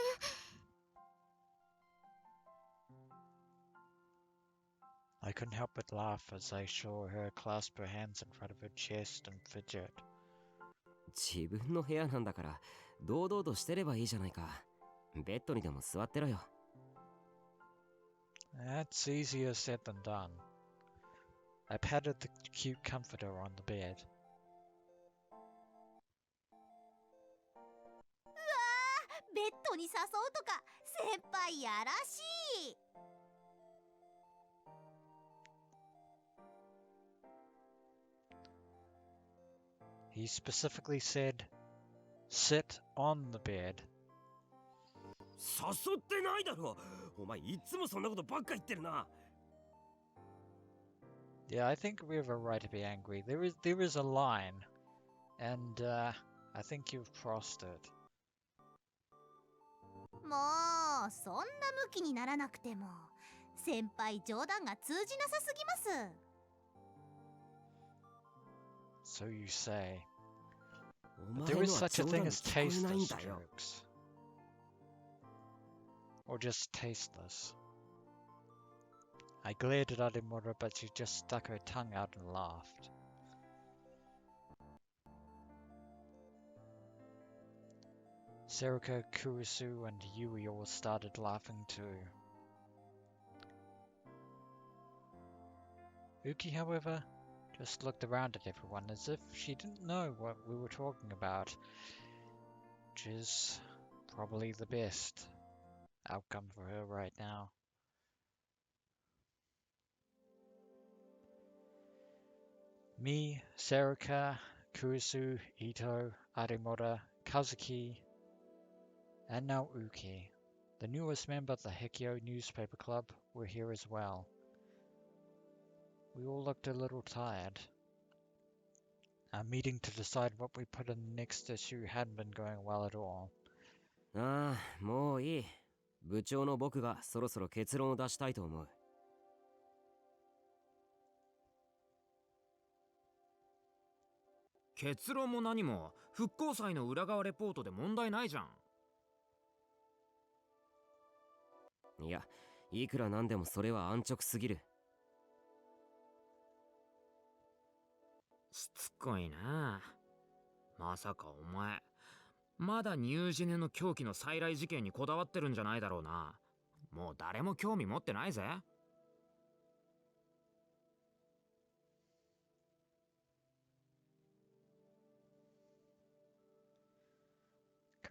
I couldn't help but laugh as I saw her clasp her hands in front of her chest and fidget. 自分の部屋なんだから堂々としてればいいじゃないか。ベッドにでも座ってろよ。 That's easier said than done. I patted the cute comforter on the bed. ベッドに誘うとか先輩やらしい。 He specifically said, sit on the bed. 誘ってないだろ。お前いつもそんなことばっか言ってるな。 Yeah, I think we have a right to be angry. There is a line, and I think you've crossed it. もうそんなムキにならなくても先輩冗談が通じなさすぎます。 So you say. お But 前 there の is は such a 冗 thing 談に as 聞こえないん tasteless だよ。 jokes. Or just tasteless. I glared at Adimura, but she just stuck her tongue out and laughed. Serika, Kurusu, and Yui all started laughing too. Uki, however, just looked around at everyone as if she didn't know what we were talking about, which is probably the best outcome for her right now. Me, Serika, Kurusu, Ito, Arimura, Kazuki, and now Uki, the newest member of the Hekio newspaper club, were here as well. We all looked a little tired. Our meeting to decide what we put in the next issue hadn't been going well at all. ああ、もういい。部長の僕がそろそろ結論を出したいと思う。結論も何も復興祭の裏側レポートで問題ないじゃん。いや、いくらなんでもそれは安直すぎる。しつこいな。まさかお前まだニュージェネの狂気の再来事件にこだわってるんじゃないだろうな。もう誰も興味持ってないぜ。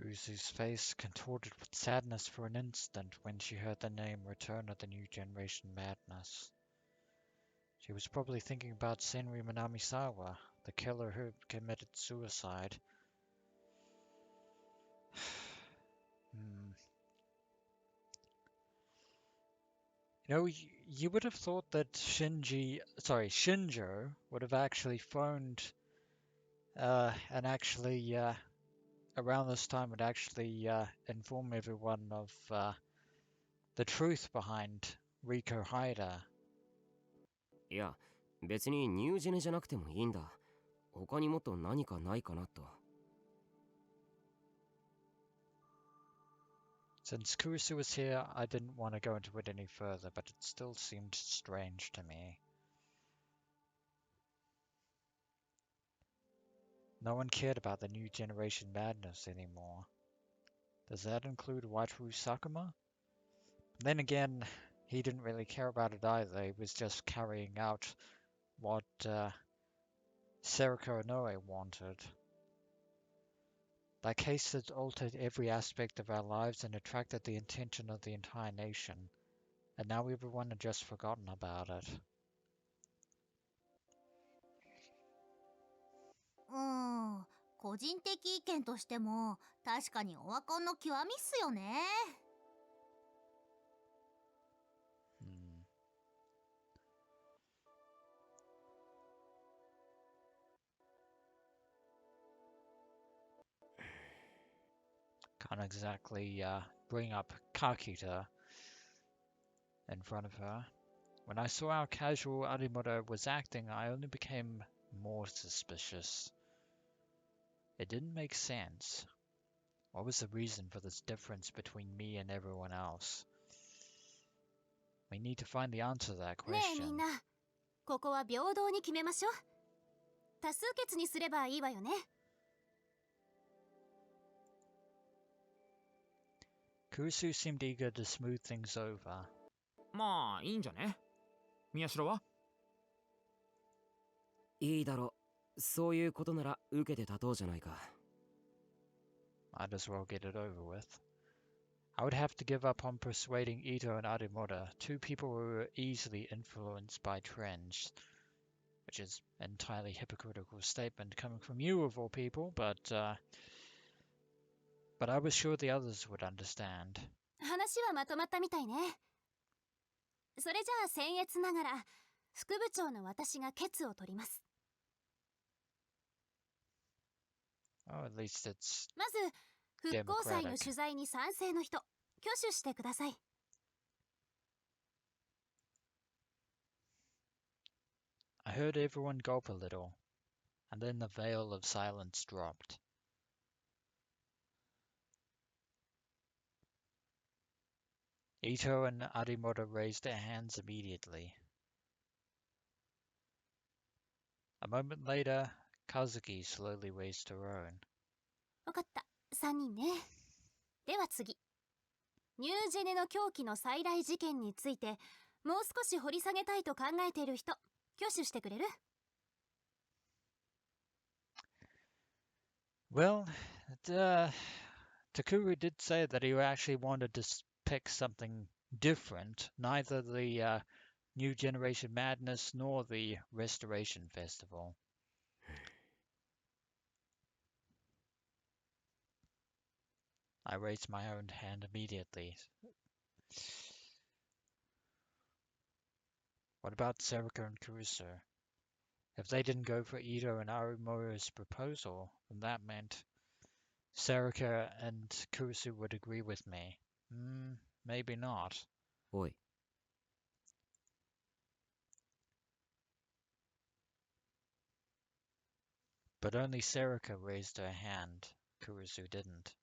Kuzu's face contorted with sadness for an instant when she heard the name Return of the New Generation Madness. She was probably thinking about Senri Minamisawa, the killer who committed suicide. You know, you would have thought that Shinjo would have actually phoned, and actually, around this time would actually inform everyone of the truth behind Riko Haida. いや、別にニュージェネじゃなくてもいいんだ。他にもっと何かないかなと。Since Kurusu was here, I didn't want to go into it any further, but it still seemed strange to me. No one cared about the New Generation Madness anymore. Does that include Waifu Sakuma? Then again, he didn't really care about it either. He was just carrying out what Serika Hinae wanted. That case had altered every aspect of our lives and attracted the attention of the entire nation. And now everyone had just forgotten about it. 個人的意見としても確かにオワコンの極みっすよね。Hmm. Can't exactly bring up Kakuta in front of her. When I saw how casual Arimoto was acting, I only became more suspicious. It didn't make sense. What was the reason for this difference between me and everyone else? We need to find the answer to that ねえみん question. な、ここは平等に決めましょう。多数決にすればいいわよね。Kurusu seemed eager to smooth things over. まあいいんじゃね。宮代はいいだろう。そういうことなら受けて立とうじゃないか。Might as well get it over with. I would have to give up on persuading Ito and Arimoto, two people who were easily influenced by trends, which is an entirely hypocritical statement coming from you of all people, but I was sure the others would understand. 話はまとまったみたいね。それじゃあ僭越ながら副部長の私が決を取ります。Oh, at least it's まず復興祭の取材に賛成の人、挙手してください。I heard everyone gulp a little, and then the veil of silence dropped. Ito and Arimoto raised their hands immediately. A moment later, Kazuki slowly raised her own. わかった、3人ね。では次。ニュージェネの狂気の再来事件についてもう少し掘り下げたいと考えている人、挙手してくれる？ Well, Takuru did say that he actually wanted to pick something different, neither the New Generation Madness nor the Restoration Festival. I raised my own hand immediately. What about Serika and Kurusu? If they didn't go for Ito and Arimoto's proposal, then that meant Serika and Kurusu would agree with me. Maybe not. おい。But only Serika raised her hand. Kurusu didn't.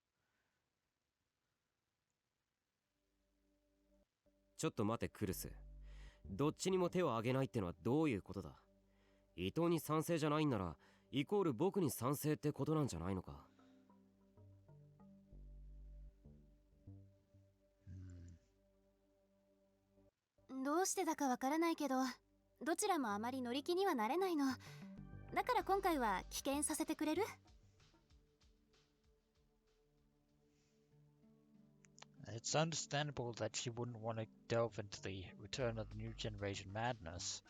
ちょっと待てクルス。どっちにも手を挙げないってのはどういうことだ。伊藤に賛成じゃないんならイコール僕に賛成ってことなんじゃないのか。どうしてだかわからないけど、どちらもあまり乗り気にはなれないの。だから今回は棄権させてくれる？ It's understandable that she wouldn't want to delve into the return of the New Generation Madness.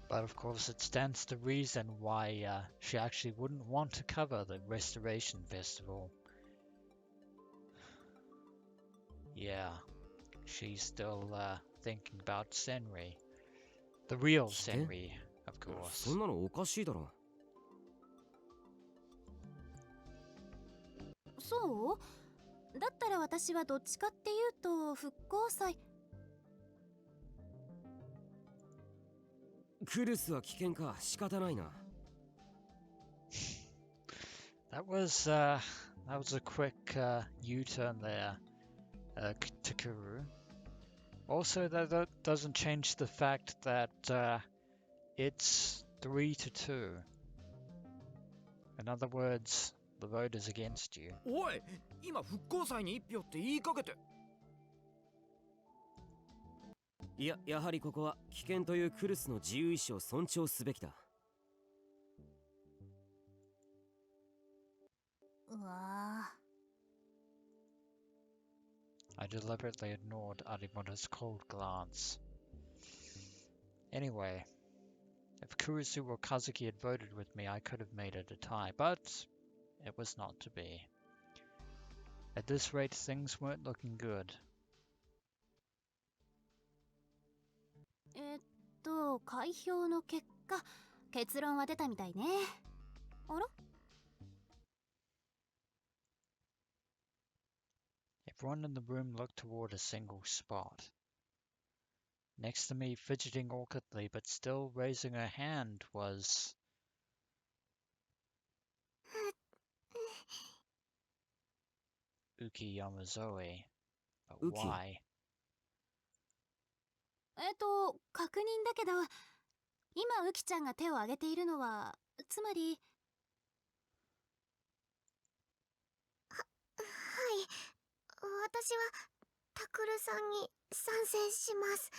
But of course it stands to reason why she actually wouldn't want to cover the Restoration Festival. Yeah, she's still thinking about Senri. The real Senri, of course. そんなのおかしいだろ。そう？だったら私はどっちかっていうと復興祭。クルスは危険か、仕方ないな。That was a quick U-turn there, Takuru. Also, that doesn't change the fact that it's 3-2. In other words, the vote is against you. おい、今復興祭に1票って言いかけて。やはりここは危険というクルスの自由意志を尊重すべきだ。うわ I deliberately ignored Arimoto's cold glance. Anyway, if Kurusu or Kazuki had voted with me, I could have made it a tie, but it was not to be. At this rate, things weren't looking good. 開票の結果、結論は出たみたいね。あら Everyone in the room looked toward a single spot. Next to me, fidgeting awkwardly but still raising her hand, was Uki Yamazoe. But Uki? why? 確認だけど、今ウキちゃんが手を挙げているのは、つまりはい、私はタクルさんに賛成します。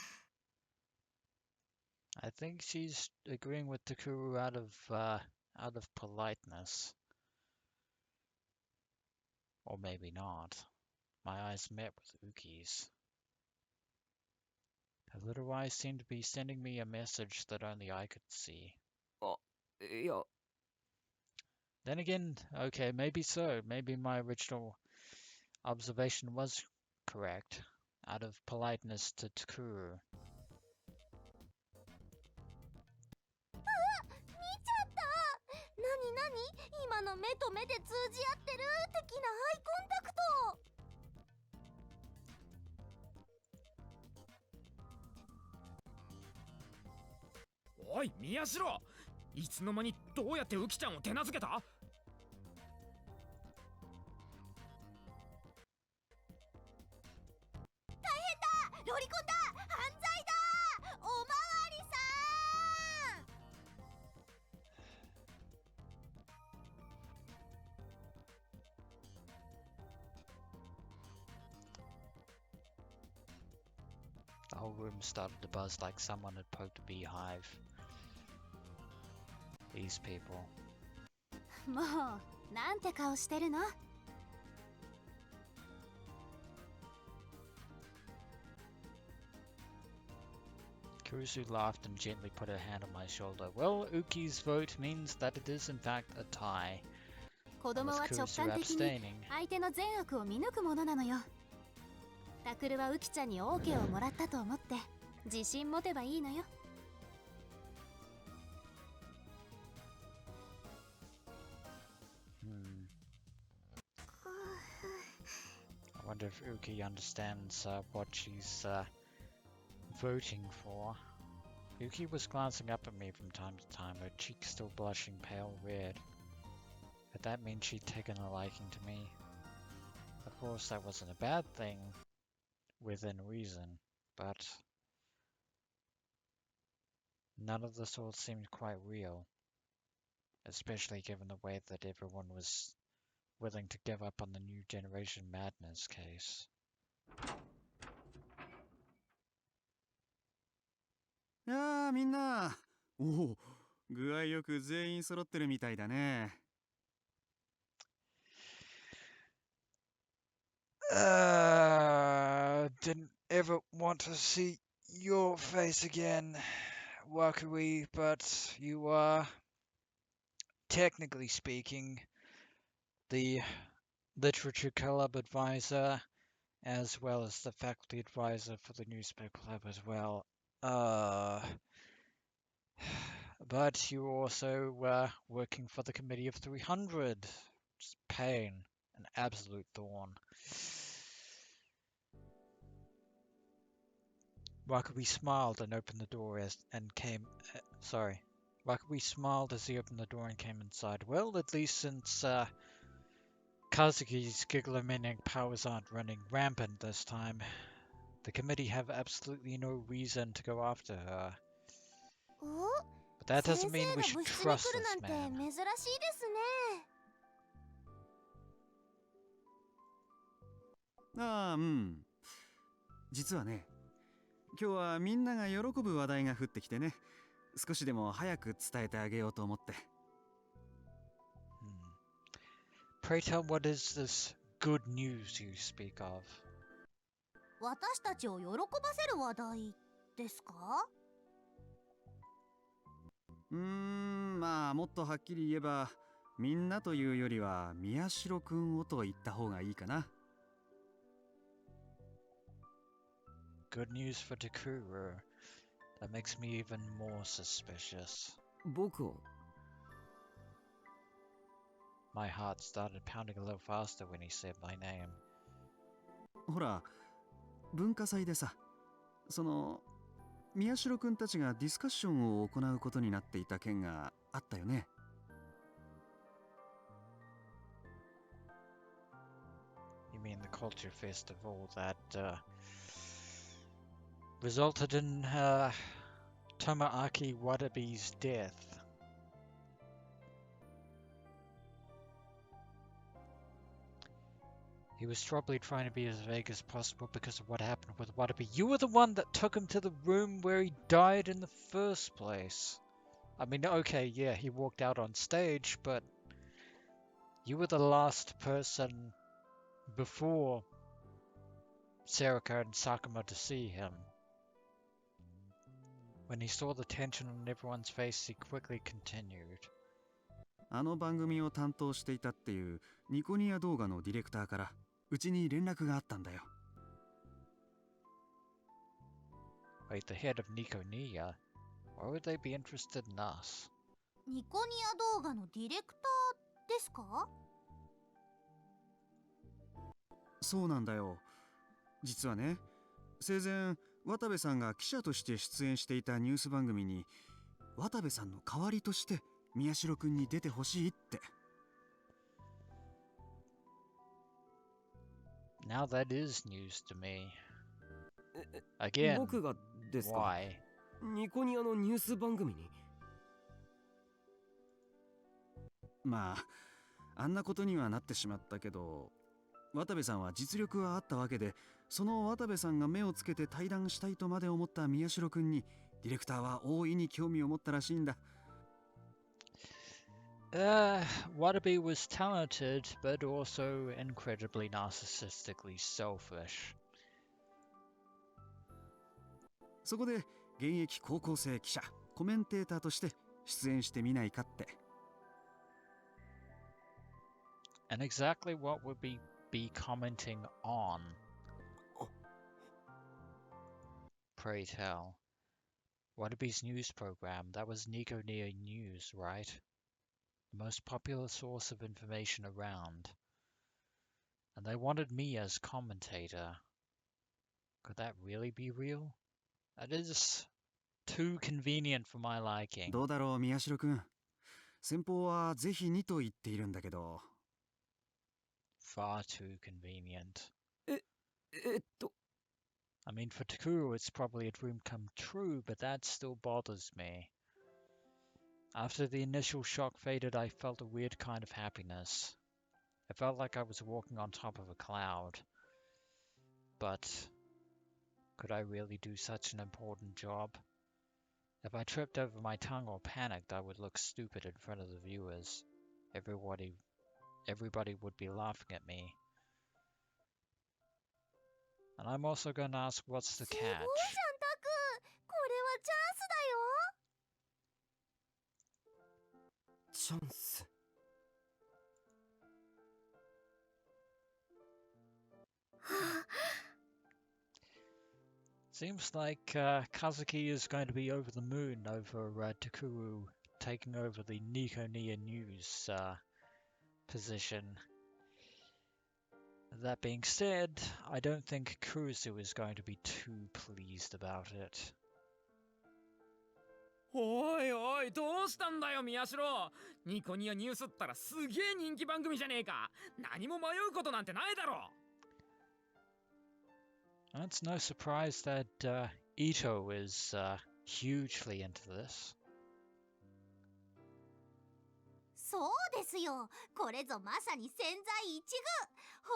I think she's agreeing with Takuru out of politeness. Or maybe not. My eyes met with Uki's. Her little eyes seemed to be sending me a message that only I could see. いや、 Then again, okay, maybe so. Maybe my original observation was correct. Out of politeness to Takuru. 何何今の目と目で通じ合ってる的なアイコンタクト。おい宮代、いつの間にどうやってウキちゃんを手なずけた？ロリコンだ、犯罪だ、おまわりさん。 The whole room started to buzz like someone had poked a beehive. These people. もうなんて顔してるの？ Kurusu laughed and gently put her hand on my shoulder. Well, Uki's vote means that it is in fact a tie. 子供は直感的に相手の善悪を見抜くものなのよ。タクルはウキちゃんに OK をもらったと思って自信持てばいいのよ。 I wonder if Uki understands what she's voting for. Uki was glancing up at me from time to time, her cheeks still blushing pale red. Could that mean she'd taken a liking to me? Of course, that wasn't a bad thing, within reason, but none of this all seemed quite real, especially given the way that everyone was willing to give up on the new generation madness case. やあみんな、おお、具合よく全員揃ってるみたいだね。Didn't ever want to see your face again, Wakui, but you are, technically speaking, the literature club advisor, as well as the faculty advisor for the newspaper club as well. But you're also working for the committee of 300. Just pain, an absolute thorn. Wakui smiled and opened the door Wakui smiled as he opened the door and came inside. Well, at least since Kazuki's gigglomaniac powers aren't running rampant this time, the committee have absolutely no reason to go after her. But that doesn't mean we should trust this man. 珍しいですね。ああ、うん。実はね、今日はみんなが喜ぶ話題が降ってきてね、少しでも早く伝えてあげようと思って。Pray tell, what is this good news you speak of? 私たちを喜ばせる話題ですか？まあもっとはっきり言えば、みんなというよりは宮代くんをと言った方がいいかな。Good news for Takuru. That makes me even more suspicious. 僕を My heart started pounding a little faster when he said my name. ほら、文化祭でさ、宮代くんたちがディスカッションを行うことになっていた件があったよね。You mean the culture festival that resulted in Tomoaki Watabe's death? He was probably trying to be as vague as possible because of what happened with Watabe. You were the one that took him to the room where he died in the first place. I mean, okay, yeah, he walked out on stage, but you were the last person before Serika and Sakuma to see him. When he saw the tension on everyone's face, he quickly continued. あの番組を担当していたっていうニコニア動画のディレクターからうちに連絡があったんだよ。Wait, the head of Nico Nia? Why would they be interested in us? ニコニア動画のディレクターですか？そうなんだよ。実はね、生前渡部さんが記者として出演していたニュース番組に渡部さんの代わりとして宮代くんに出てほしいって。Now that is news to me. Again, 僕がですか why? ニコニアのニュース番組にまああんなことにはなってしまったけど、渡部さんは実力はあったわけで、その渡部さんが目をつけて対談したいとまで思った宮代くんにディレクターは大いに興味を持ったらしいんだ。Watabe was talented, but also incredibly narcissistically selfish. そこで現役高校生記者コメンテーターとして出演してみないかって。 And exactly what would we be commenting on? Pray tell. Watabe's news program, that was Nico Nia News, right? The most popular source of information around. And they wanted me as commentator. Could that really be real? That is too convenient for my liking. どうだろう宮代くん。先方はぜひにと言っているんだけど。 Far too convenient. えっと I mean, for Takuru, it's probably a dream come true, but that still bothers me. After the initial shock faded, I felt a weird kind of happiness. I felt like I was walking on top of a cloud. But could I really do such an important job? If I tripped over my tongue or panicked, I would look stupid in front of the viewers. Everybody would be laughing at me. And I'm also going to ask, what's the すごいじゃん、タ catch? ク。これはチャンスだよ。チャンス Seems like Kazuki is going to be over the moon over Takuru taking over the Nico Nia News position. That being said, I don't think Kurusu is going to be too pleased about it. おいおい、どうしたんだよ宮代。ニコニアニュースったらすげえ人気番組じゃねえか。何も迷うことなんてないだろ。It's no surprise that Ito is hugely into this. そうですよ。これぞまさに千載一遇。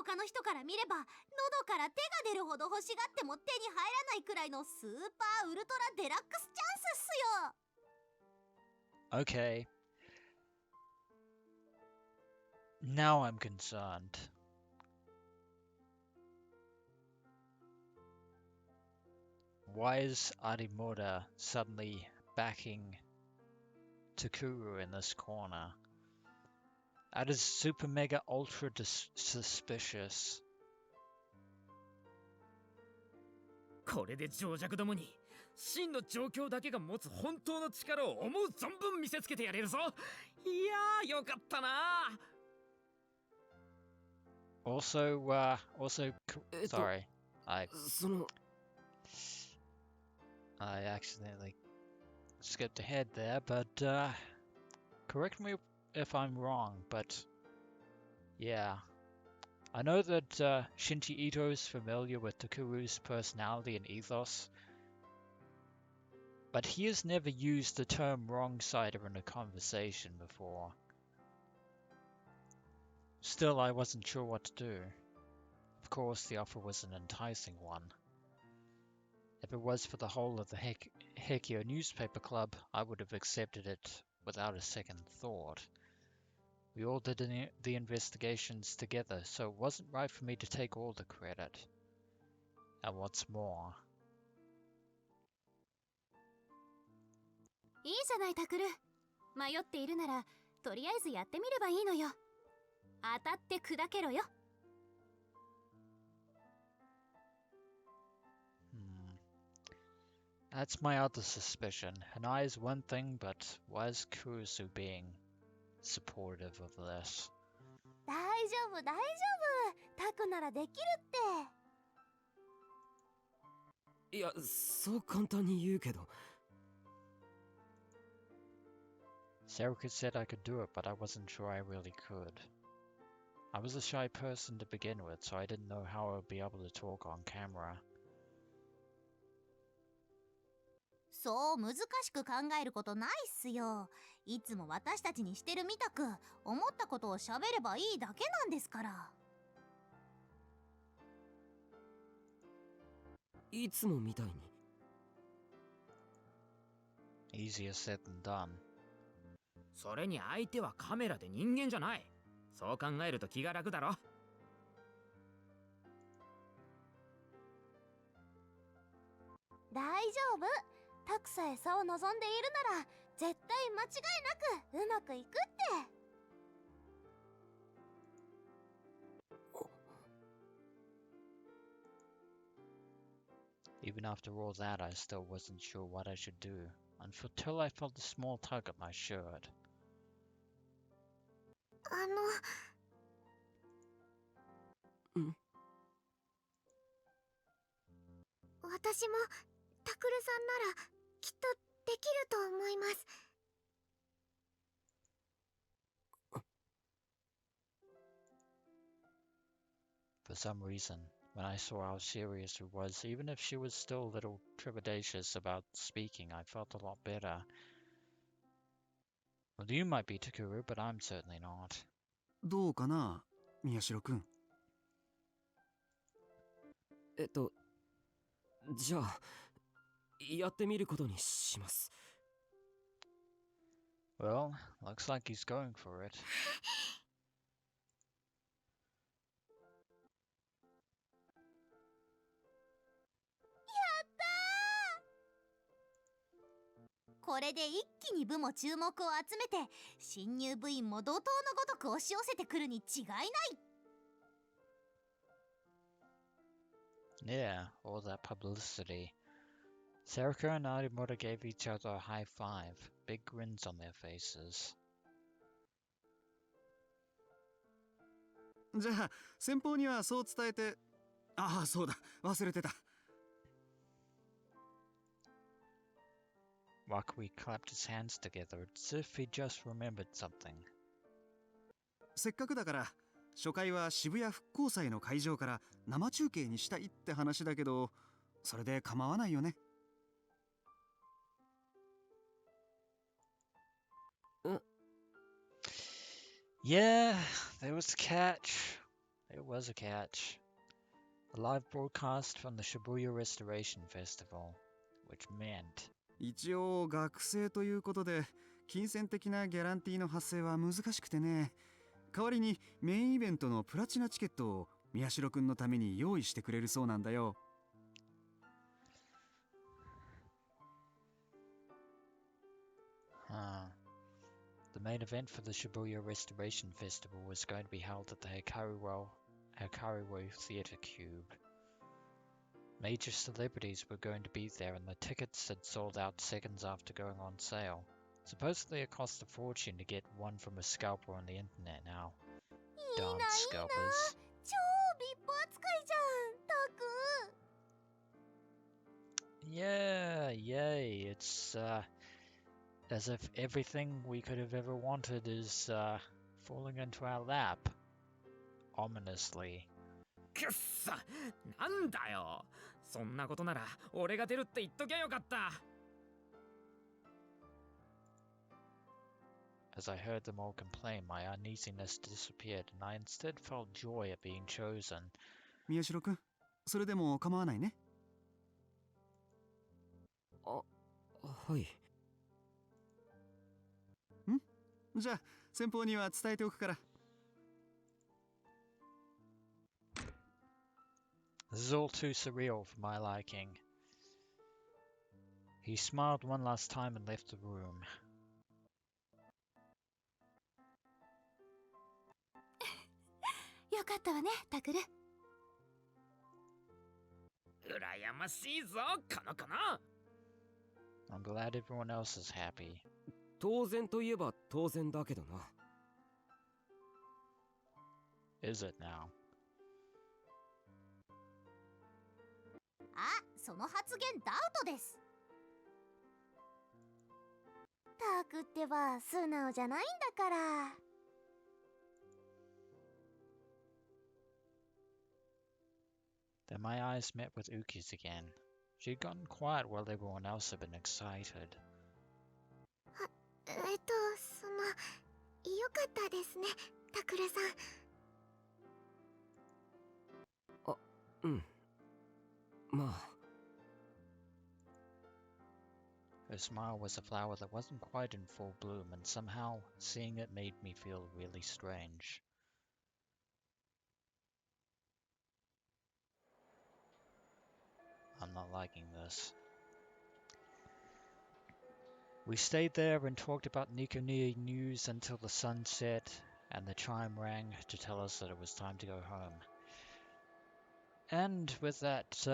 他の人から見れば喉から手が出るほど欲しがっても手に入らないくらいのスーパーウルトラデラックスチャンスっすよ。Okay. Now I'm concerned. Why is Arimura suddenly backing Takuru in this corner? That is super mega ultra suspicious. これで情弱どもに真の状況だけが持つ本当の力を思う存分見せつけてやれるぞ。いやーよかったな。Also, sorry, I その accidentally skipped ahead there, but correct me if I'm wrong, but yeah. I know that Shinji Ito is familiar with Takuru's personality and ethos, but he has never used the term wrong-sider in a conversation before. Still, I wasn't sure what to do. Of course, the offer was an enticing one. If it was for the whole of the Heikyo newspaper club, I would have accepted it without a second thought. We all did the investigations together, so it wasn't right for me to take all the credit. And what's more... いいじゃないタクル。迷っているならとりあえずやってみればいいのよ。当たって砕けろよ。That's my other suspicion. Hinae is one thing, but why is Kurusu being supportive of this? 大丈夫大丈夫。タクならできるって。いやそう簡単に言うけど Serika said I could do it, but I wasn't sure I really could. I was a shy person to begin with, so I didn't know how I would be able to talk on camera. そう難しく考えることないっすよ。いつも私たちにしてるみたく思ったことを喋ればいいだけなんですから。いつもみたいに Easier said than done. それに相手はカメラで人間じゃない。そう考えると気が楽だろ。大丈夫。タクさえそう望んでいるなら絶対間違いなくうまくいくって。Even after all that, I still wasn't sure what I should do, until I felt a small tug at my shirt. 私もタクルさんならきっとできると思います。For some reason, when I saw how serious she was, even if she was still a little trepidatious about speaking, I felt a lot better. Well, you might be Takuru, but I'm certainly not. どうかな、宮代くん。じゃあやってみることにします Well, looks like he's going for it. これで一気に部も注目を集めて新入部員も怒涛のごとく押し寄せてくるに違いない。 Yeah, all that publicity. Serika and Arimura gave each other a high five, big grins on their faces. じゃあ先方にはそう伝えて。ああそうだ、忘れてた。Wakui clapped his hands together as if he just remembered something. せっかくだから初回は渋谷復興祭の会場から生中継にしたいって話だけど、それで構わないよね。Yeah, there was a catch. There was a catch. A live broadcast from the Shibuya Restoration Festival, which meant... 一応学生ということで金銭的なギャランティーの発生は難しくてね。代わりにメインイベントのプラチナチケットを宮代くんのために用意してくれるそうなんだよ。The main event for the Shibuya Restoration Festival was going to be held at the Hikaru Theatre Cube. Major celebrities were going to be there, and the tickets had sold out seconds after going on sale. Supposedly it cost a fortune to get one from a scalper on the internet now. いいな、いい Dance な。 scalpers. 超 VIP 扱いじゃん、タク。 Yeah, yay. It's as if everything we could have ever wanted is falling into our lap. Ominously. くっさ、なんだよ。そんなことなら俺が出るって言っときゃよかった。As I heard them all complain, my uneasiness disappeared, and I instead felt joy at being chosen. 宮代くん、それでも構わないね。はい。じゃあ先方には伝えておくから。This is all too surreal for my liking. He smiled one last time and left the room. よかったわね、タクル。羨ましいぞ、この子の。I'm glad everyone else is happy. 当然といえば当然だけどな。Is it now? あ、その発言ダウトです。タクってば素直じゃないんだから。Then my eyes met with Uki's again. She had gotten quiet while everyone else had been excited. よかったですね、タクルさん。うん。まあ。Her smile was a flower that wasn't quite in full bloom, and somehow seeing it made me feel really strange. I'm not liking this. We stayed there and talked about Nikoniya news until the sun set and the chime rang to tell us that it was time to go home. And with that,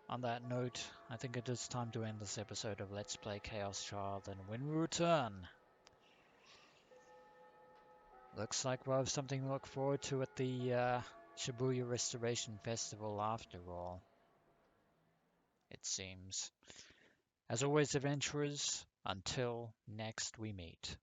on that note, I think it is time to end this episode of Let's Play Chaos Child, and when we return, looks like we'll have something to look forward to at the Shibuya Restoration Festival after all. It seems. As always, adventurers, until next we meet.